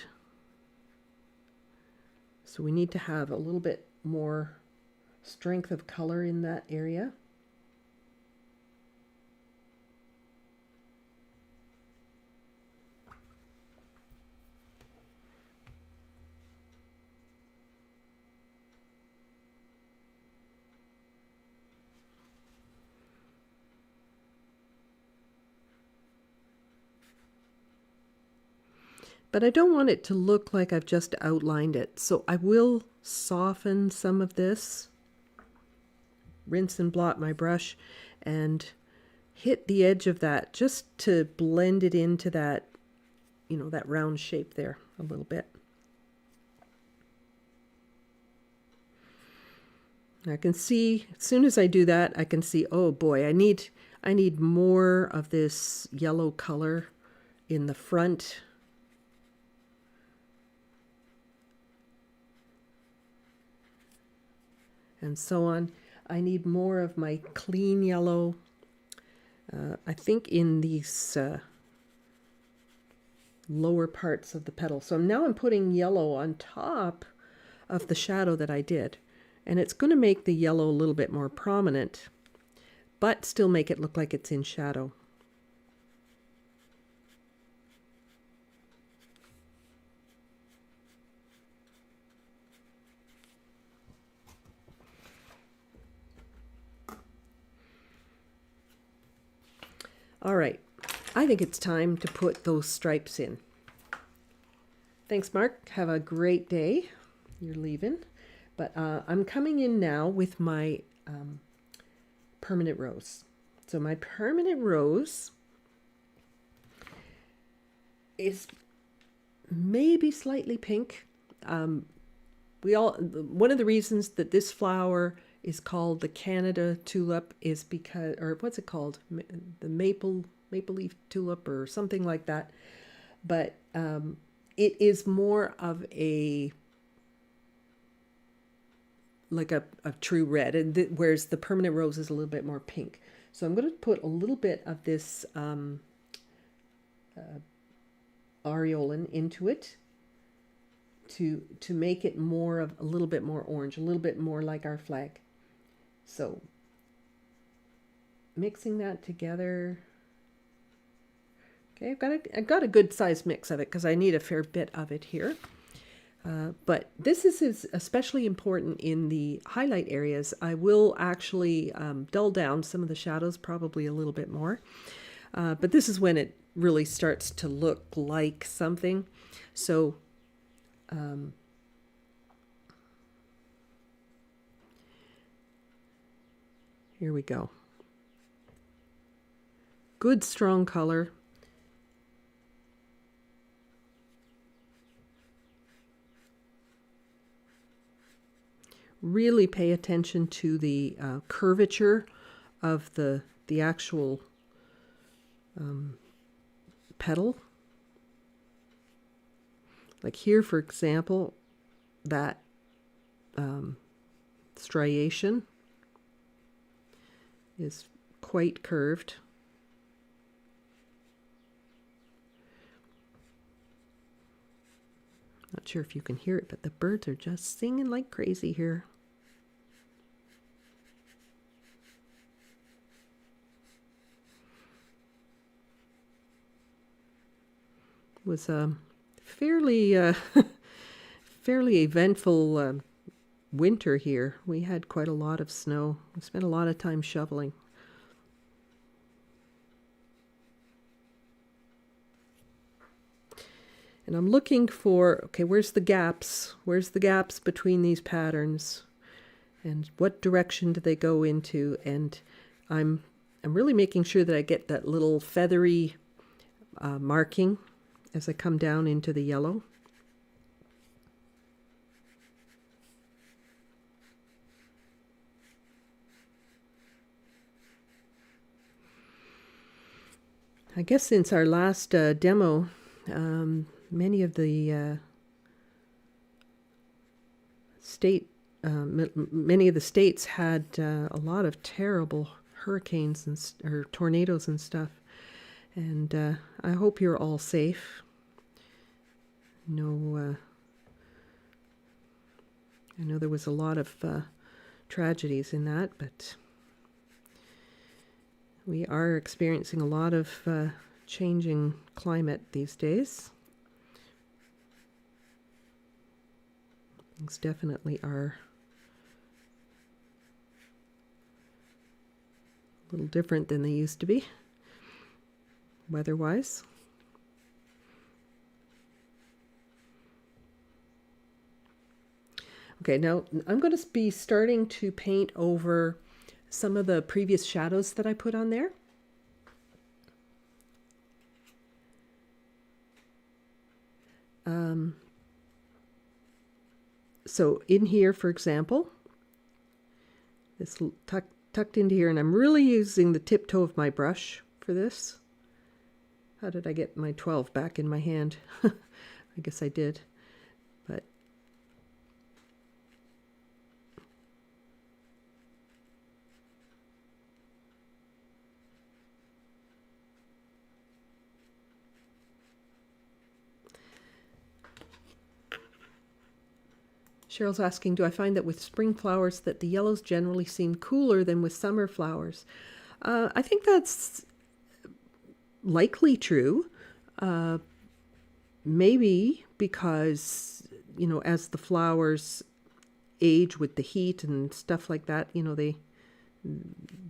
so we need to have a little bit more strength of color in that area. But I don't want it to look like I've just outlined it. So I will soften some of this, rinse and blot my brush, and hit the edge of that just to blend it into that, you know, that round shape there a little bit. I can see, as soon as I do that, I can see, oh boy, I need more of this yellow color in the front. And so on. I need more of my clean yellow, I think in these lower parts of the petal. So now I'm putting yellow on top of the shadow that I did. And it's going to make the yellow a little bit more prominent, but still make it look like it's in shadow. All right, I think it's time to put those stripes in. Thanks, Mark. Have a great day. You're leaving. But I'm coming in now with my permanent rose. So my permanent rose is maybe slightly pink. One of the reasons that this flower is called the Canada tulip is because, or what's it called? The maple leaf tulip or something like that. But it is more of a, like a true red, and whereas the permanent rose is a little bit more pink. So I'm going to put a little bit of this aureolin into it to make it more of a little bit more orange, a little bit more like our flag. So mixing that together. Okay, I've got a good size mix of it because I need a fair bit of it here. But this is especially important in the highlight areas. I will actually dull down some of the shadows probably a little bit more. But this is when it really starts to look like something. So here we go. Good strong color. Really pay attention to the curvature of the actual petal. Like here, for example, that striation is quite curved. Not sure if you can hear it, but the birds are just singing like crazy here. It was a fairly fairly eventful winter here. We had quite a lot of snow. We spent a lot of time shoveling. And I'm looking for, okay, where's the gaps? Where's the gaps between these patterns? And what direction do they go into? And I'm really making sure that I get that little feathery marking as I come down into the yellow. I guess since our last demo, many of the many of the states had a lot of terrible hurricanes or tornadoes and stuff. And I hope you're all safe. No, I know there was a lot of tragedies in that, but we are experiencing a lot of changing climate these days. Things definitely are a little different than they used to be, weather-wise. Okay, now I'm going to be starting to paint over some of the previous shadows that I put on there. So in here, for example, this tucked into here, and I'm really using the tip toe of my brush for this. How did I get my 12 back in my hand? I guess I did, but Cheryl's asking, do I find that with spring flowers that the yellows generally seem cooler than with summer flowers? I think that's likely true. Maybe because, you know, as the flowers age with the heat and stuff like that, you know, they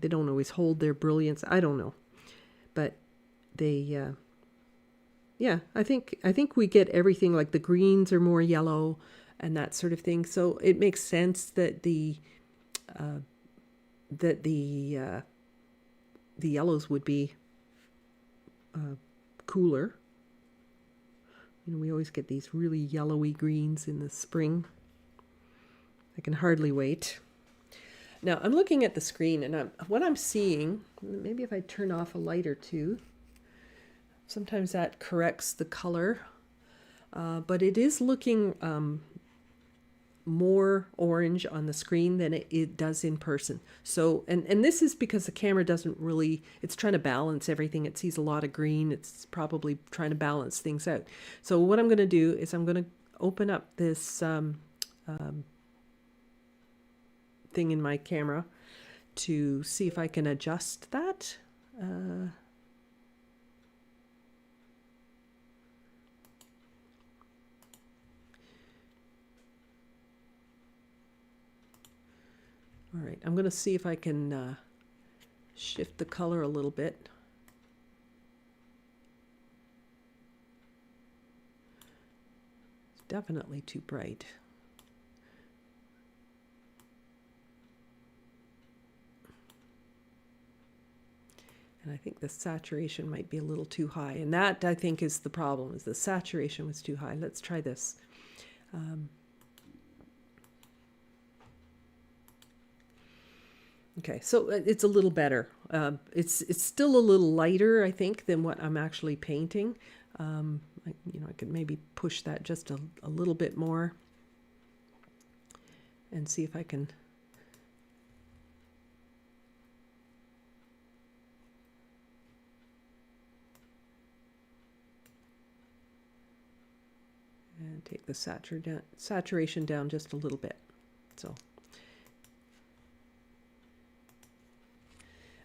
don't always hold their brilliance. I don't know. But they, yeah, I think we get everything, like the greens are more yellow and that sort of thing. So it makes sense that the yellows would be cooler. You know, we always get these really yellowy greens in the spring. I can hardly wait. Now I'm looking at the screen, and what I'm seeing, maybe if I turn off a light or two, sometimes that corrects the color, but it is looking more orange on the screen than it does in person. So, and this is because the camera doesn't really, it's trying to balance everything. It sees a lot of green. It's probably trying to balance things out. So what I'm going to do is I'm going to open up this thing in my camera to see if I can adjust that. All right, I'm going to see if I can shift the color a little bit. It's definitely too bright. And I think the saturation might be a little too high. And that, I think, is the problem, is the saturation was too high. Let's try this. Okay, so it's a little better. It's still a little lighter, I think, than what I'm actually painting. You know, I could maybe push that just a little bit more and see if I can. And take the saturation down just a little bit. So.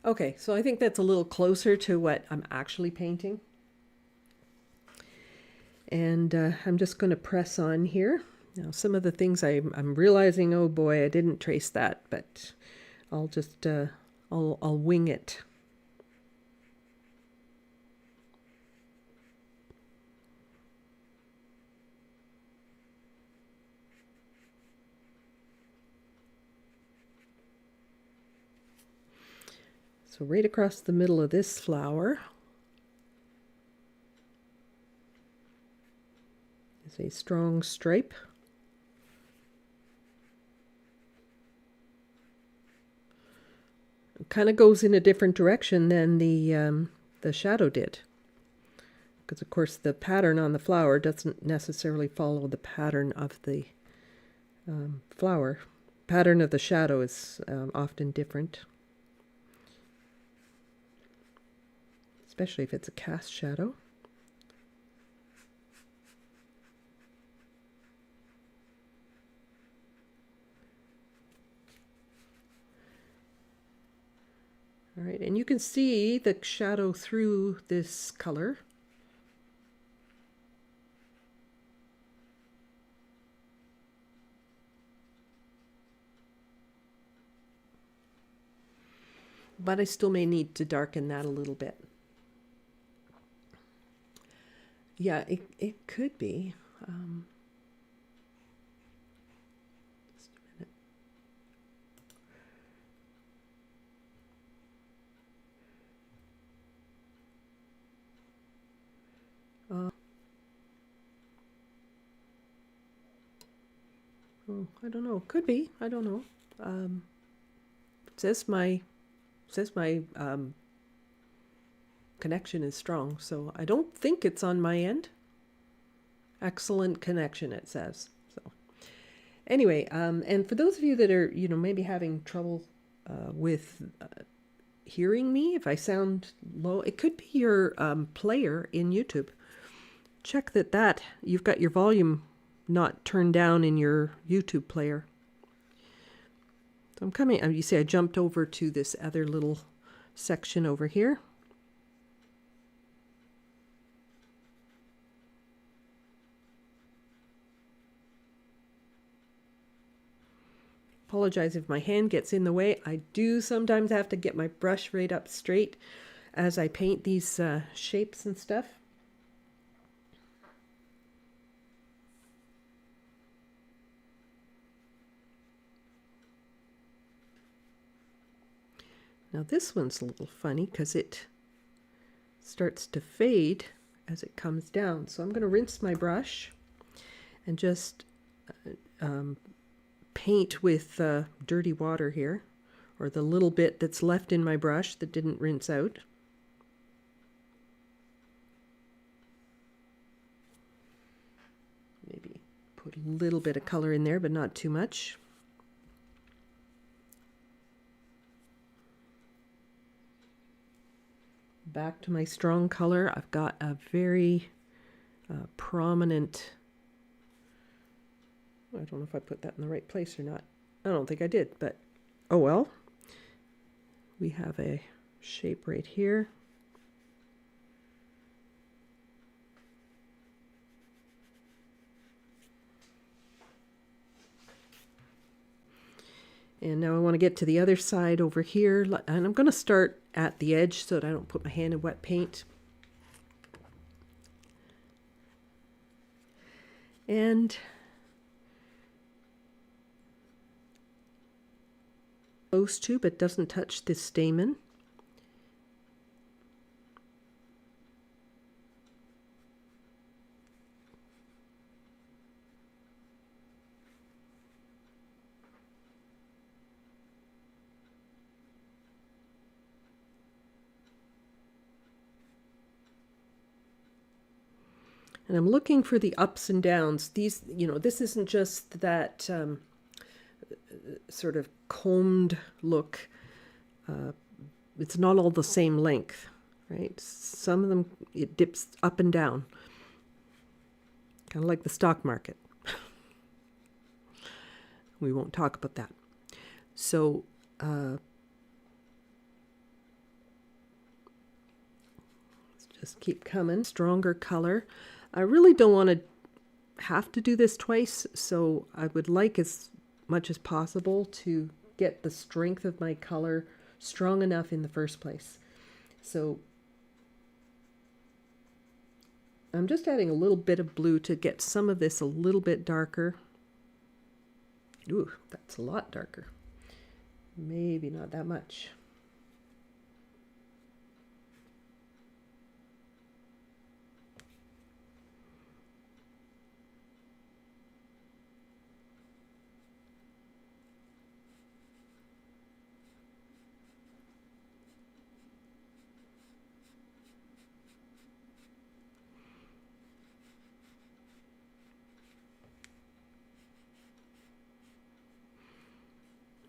Okay, so I think that's a little closer to what I'm actually painting. And I'm just going to press on here Now, some of the things I'm realizing, oh boy, I didn't trace that, but I'll just, I'll wing it. So right across the middle of this flower is a strong stripe. It kind of goes in a different direction than the shadow did. Because of course the pattern on the flower doesn't necessarily follow the pattern of the flower. Pattern of the shadow is often different. Especially if it's a cast shadow. All right, and you can see the shadow through this color. But I still may need to darken that a little bit. Yeah, it could be. Just a minute. Oh, I don't know. Could be. I don't know. It says my connection is strong, so I don't think it's on my end. Excellent connection, it says. So anyway, and for those of you that are, maybe having trouble with hearing me, if I sound low, it could be your player in YouTube. Check that you've got your volume not turned down in your YouTube player. So I'm coming, you see I jumped over to this other little section over here. Apologize if my hand gets in the way. I do sometimes have to get my brush right up straight as I paint these shapes and stuff. Now this one's a little funny because it starts to fade as it comes down. So I'm going to rinse my brush and just paint with dirty water here, or the little bit that's left in my brush that didn't rinse out. Maybe put a little bit of color in there, but not too much. Back to my strong color. I've got a very prominent, I don't know if I put that in the right place or not. I don't think I did, but oh well. We have a shape right here. And now I want to get to the other side over here, and I'm going to start at the edge so that I don't put my hand in wet paint. And close to, but doesn't touch this stamen. And I'm looking for the ups and downs. These, this isn't just that sort of combed look. It's not all the same length, right? Some of them, it dips up and down. Kind of like the stock market. We won't talk about that. So, let's just keep coming. Stronger color. I really don't want to have to do this twice, so I would like as much as possible to get the strength of my color strong enough in the first place. So I'm just adding a little bit of blue to get some of this a little bit darker. Ooh, that's a lot darker. Maybe not that much.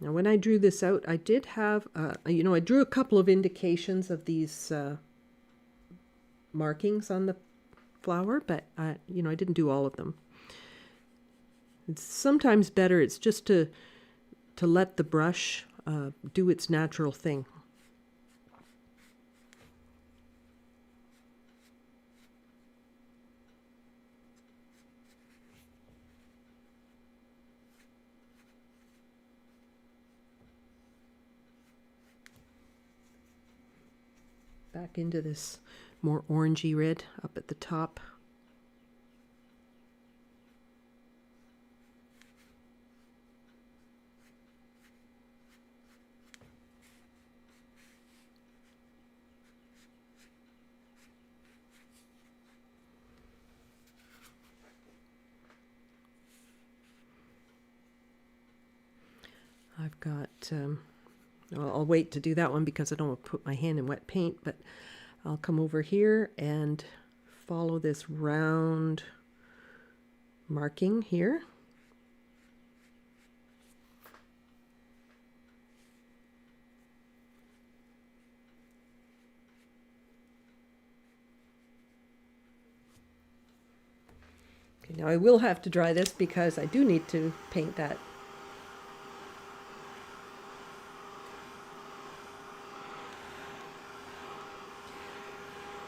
Now, when I drew this out, I did have, I drew a couple of indications of these markings on the flower, but, I didn't do all of them. It's sometimes better, it's just to let the brush do its natural thing. Back into this more orangey red up at the top. I've got, I'll wait to do that one because I don't want to put my hand in wet paint, but I'll come over here and follow this round marking here. Okay, now I will have to dry this because I do need to paint that.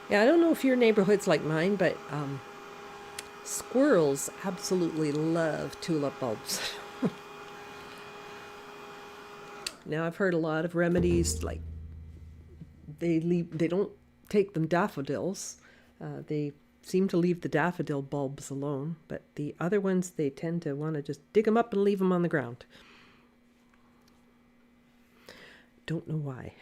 Yeah, I don't know if your neighborhood's like mine, but squirrels absolutely love tulip bulbs. Now, I've heard a lot of remedies, like they don't take them daffodils. They seem to leave the daffodil bulbs alone, but the other ones, they tend to want to just dig them up and leave them on the ground. Don't know why.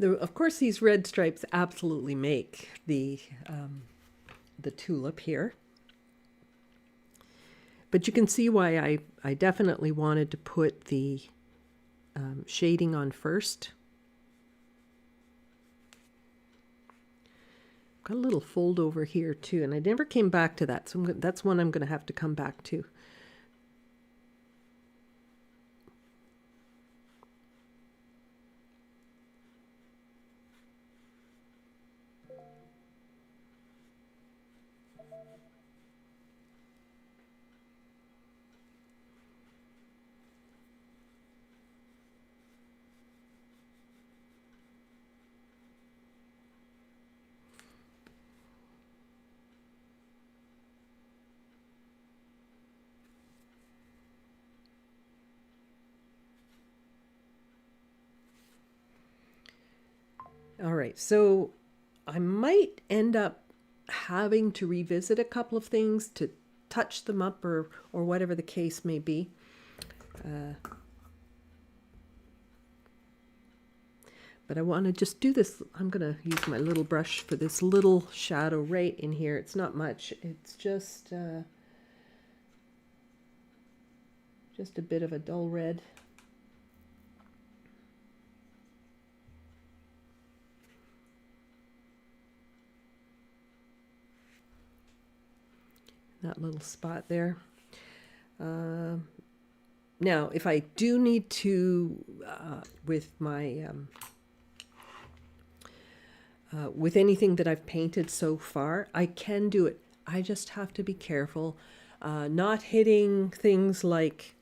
Of course, these red stripes absolutely make the tulip here. But you can see why I definitely wanted to put the shading on first. Got a little fold over here too, and I never came back to that, so that's one I'm going to have to come back to. All right, so I might end up having to revisit a couple of things to touch them up or whatever the case may be. But I want to just do this. I'm going to use my little brush for this little shadow right in here. It's not much. It's just a bit of a dull red. that little spot there. Now, if I do need to, with my, with anything that I've painted so far, I can do it. I just have to be careful, not hitting things like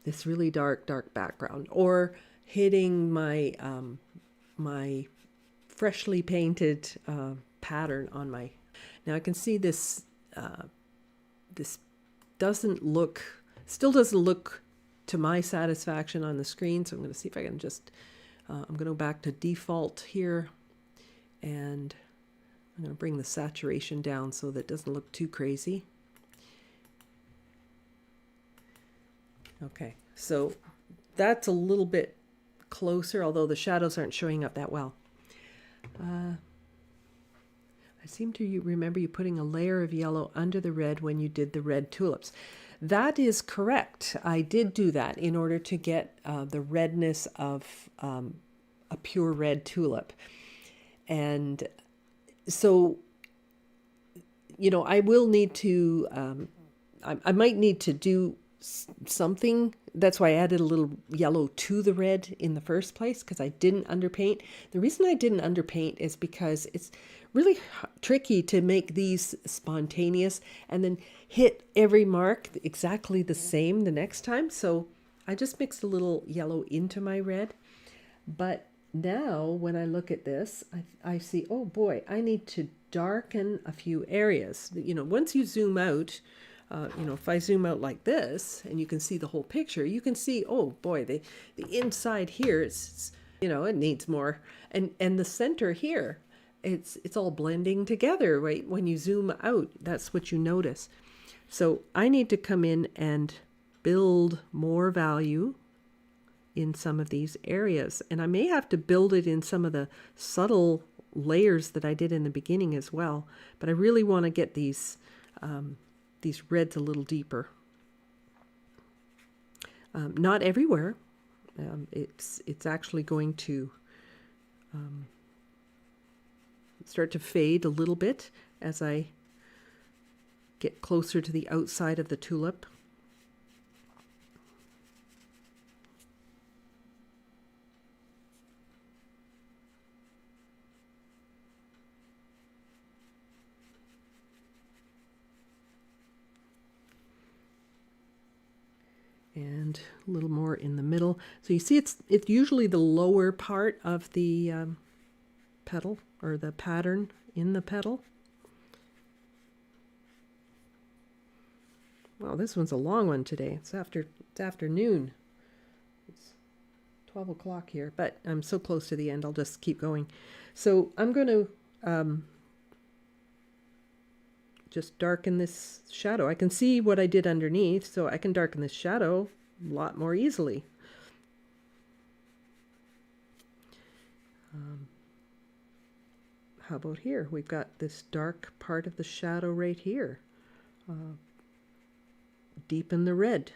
this really dark background, or hitting my, my freshly painted pattern on my. Now I can see this, this still doesn't look to my satisfaction on the screen. So I'm going to see if I can just, I'm going to go back to default here, and I'm going to bring the saturation down so that it doesn't look too crazy. Okay, so that's a little bit closer, although the shadows aren't showing up that well. I seem to remember you putting a layer of yellow under the red when you did the red tulips. That is correct. I did do that in order to get the redness of a pure red tulip. And so, you know, I will need to, I might need to do something. That's why I added a little yellow to the red in the first place, because I didn't underpaint. The reason I didn't underpaint is because it's really tricky to make these spontaneous and then hit every mark exactly the same the next time. So I just mixed a little yellow into my red. But now when I look at this, I see, oh boy, I need to darken a few areas. You know, once you zoom out, you know, if I zoom out like this and you can see the whole picture, you can see, oh boy, the inside here, it's, you know, it needs more. And the center here, it's all blending together, right? When you zoom out, that's what you notice. So I need to come in and build more value in some of these areas. And I may have to build it in some of the subtle layers that I did in the beginning as well. But I really want to get these reds a little deeper. Not everywhere. It's actually going to start to fade a little bit as I get closer to the outside of the tulip. And a little more in the middle. So you see it's usually the lower part of the petal, or the pattern in the petal. Well, this one's a long one today. It's afternoon. It's 12 o'clock here, but I'm so close to the end, I'll just keep going. So I'm going to just darken this shadow. I can see what I did underneath, so I can darken this shadow a lot more easily. How about here? We've got this dark part of the shadow right here. Deepen the red.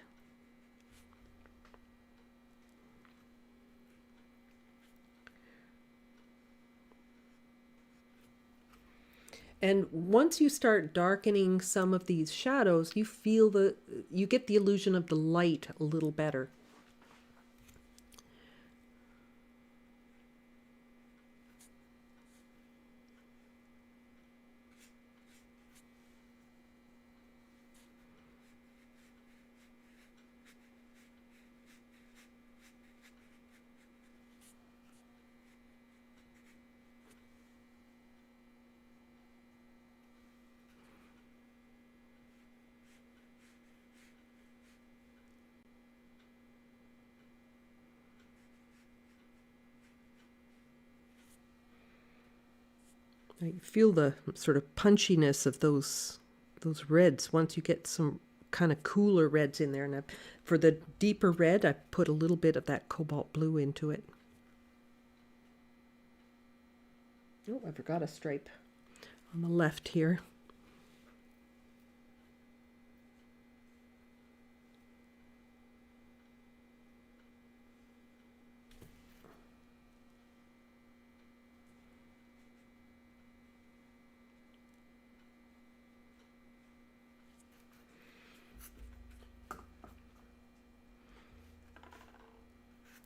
And once you start darkening some of these shadows, you get the illusion of the light a little better. I feel the sort of punchiness of those reds once you get some kind of cooler reds in there. And for the deeper red, I put a little bit of that cobalt blue into it. Oh, I forgot a stripe on the left here.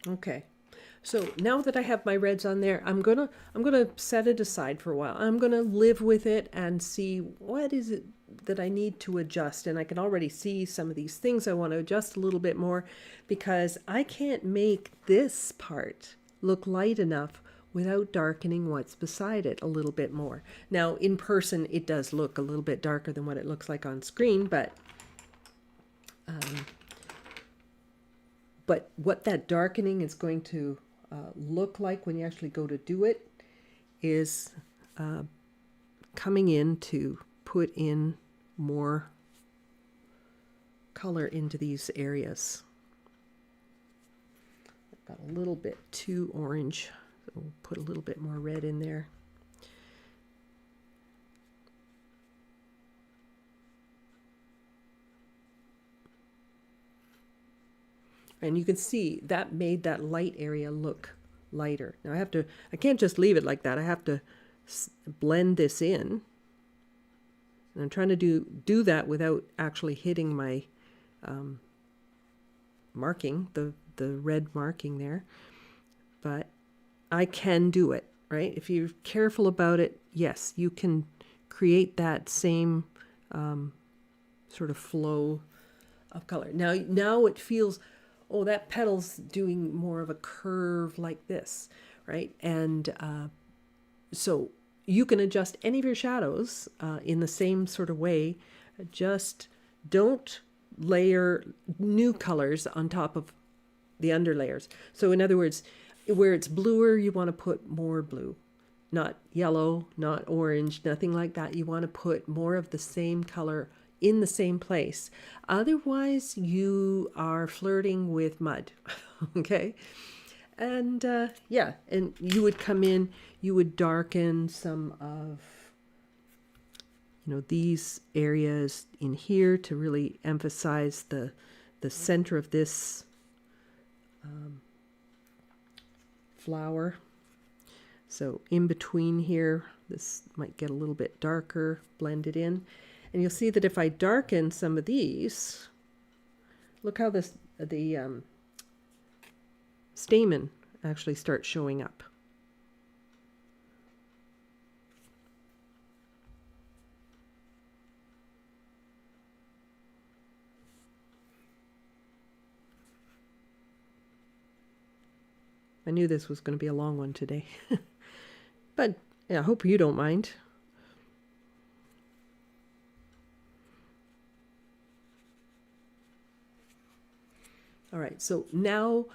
Okay. So now that I have my reds on there, I'm gonna set it aside for a while. I'm gonna live with it and see what is it that I need to adjust. And I can already see some of these things I want to adjust a little bit more, because I can't make this part look light enough without darkening what's beside it a little bit more. Now in person it does look a little bit darker than what it looks like on screen, but what that darkening is going to look like when you actually go to do it is coming in to put in more color into these areas. I've got a little bit too orange, so we'll put a little bit more red in there. And you can see that made that light area look lighter. Now I can't just leave it like that. I have to blend this in. And I'm trying to do that without actually hitting my marking, the red marking there. But I can do it, right? If you're careful about it, yes, you can create that same sort of flow of color. Now it feels, oh, that petal's doing more of a curve like this, right? And so you can adjust any of your shadows in the same sort of way. Just don't layer new colors on top of the underlayers. So in other words, where it's bluer, you want to put more blue. Not yellow, not orange, nothing like that. You want to put more of the same color in the same place. Otherwise, you are flirting with mud, okay? And yeah, and you would come in, you would darken some of, these areas in here to really emphasize the center of this flower. So in between here, this might get a little bit darker, blend it in. And you'll see that if I darken some of these, look how the stamen actually starts showing up. I knew this was going to be a long one today. But yeah, I hope you don't mind. All right, so now,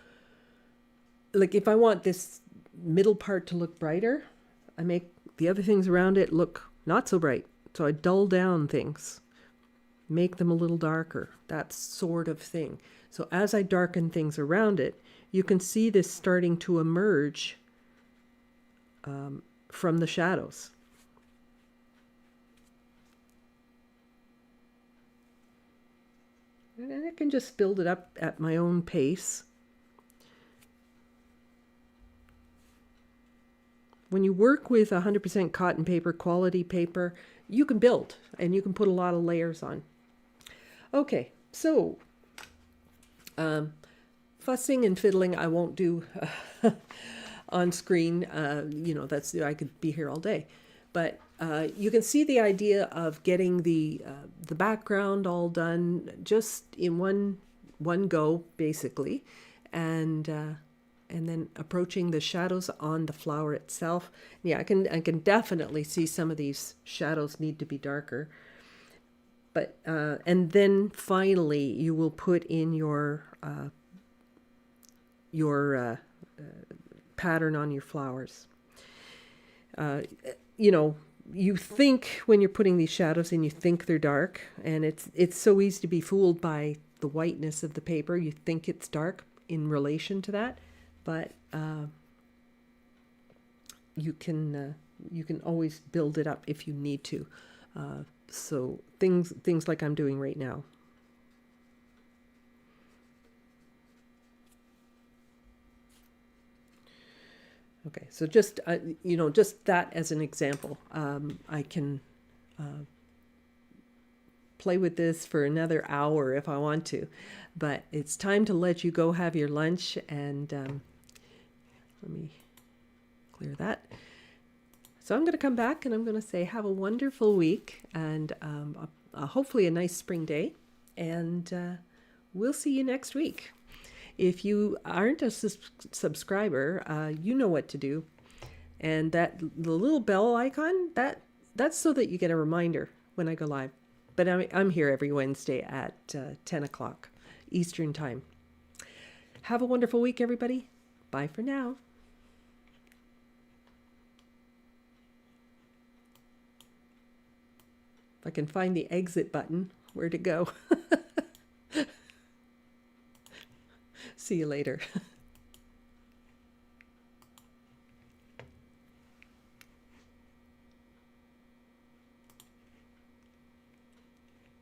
like if I want this middle part to look brighter, I make the other things around it look not so bright. So I dull down things, make them a little darker, that sort of thing. So as I darken things around it, you can see this starting to emerge from the shadows. And I can just build it up at my own pace. When you work with 100% cotton paper, quality paper, you can build and you can put a lot of layers on. Okay, so fussing and fiddling I won't do on screen. That's, I could be here all day. But you can see the idea of getting the background all done just in one go, basically, and then approaching the shadows on the flower itself. Yeah, I can definitely see some of these shadows need to be darker. But and then finally you will put in your pattern on your flowers. You think when you're putting these shadows in, you think they're dark, and it's so easy to be fooled by the whiteness of the paper. You think it's dark in relation to that, but you can always build it up if you need to. So things like I'm doing right now. Okay, so just just that as an example, I can play with this for another hour if I want to, but it's time to let you go have your lunch. And let me clear that. So I'm going to come back and I'm going to say have a wonderful week, and hopefully a nice spring day, and we'll see you next week. If you aren't a subscriber, you know what to do. And the little bell icon, that's so that you get a reminder when I go live. But I'm here every Wednesday at 10 o'clock Eastern Time. Have a wonderful week, everybody. Bye for now. If I can find the exit button, where'd it go? See you later.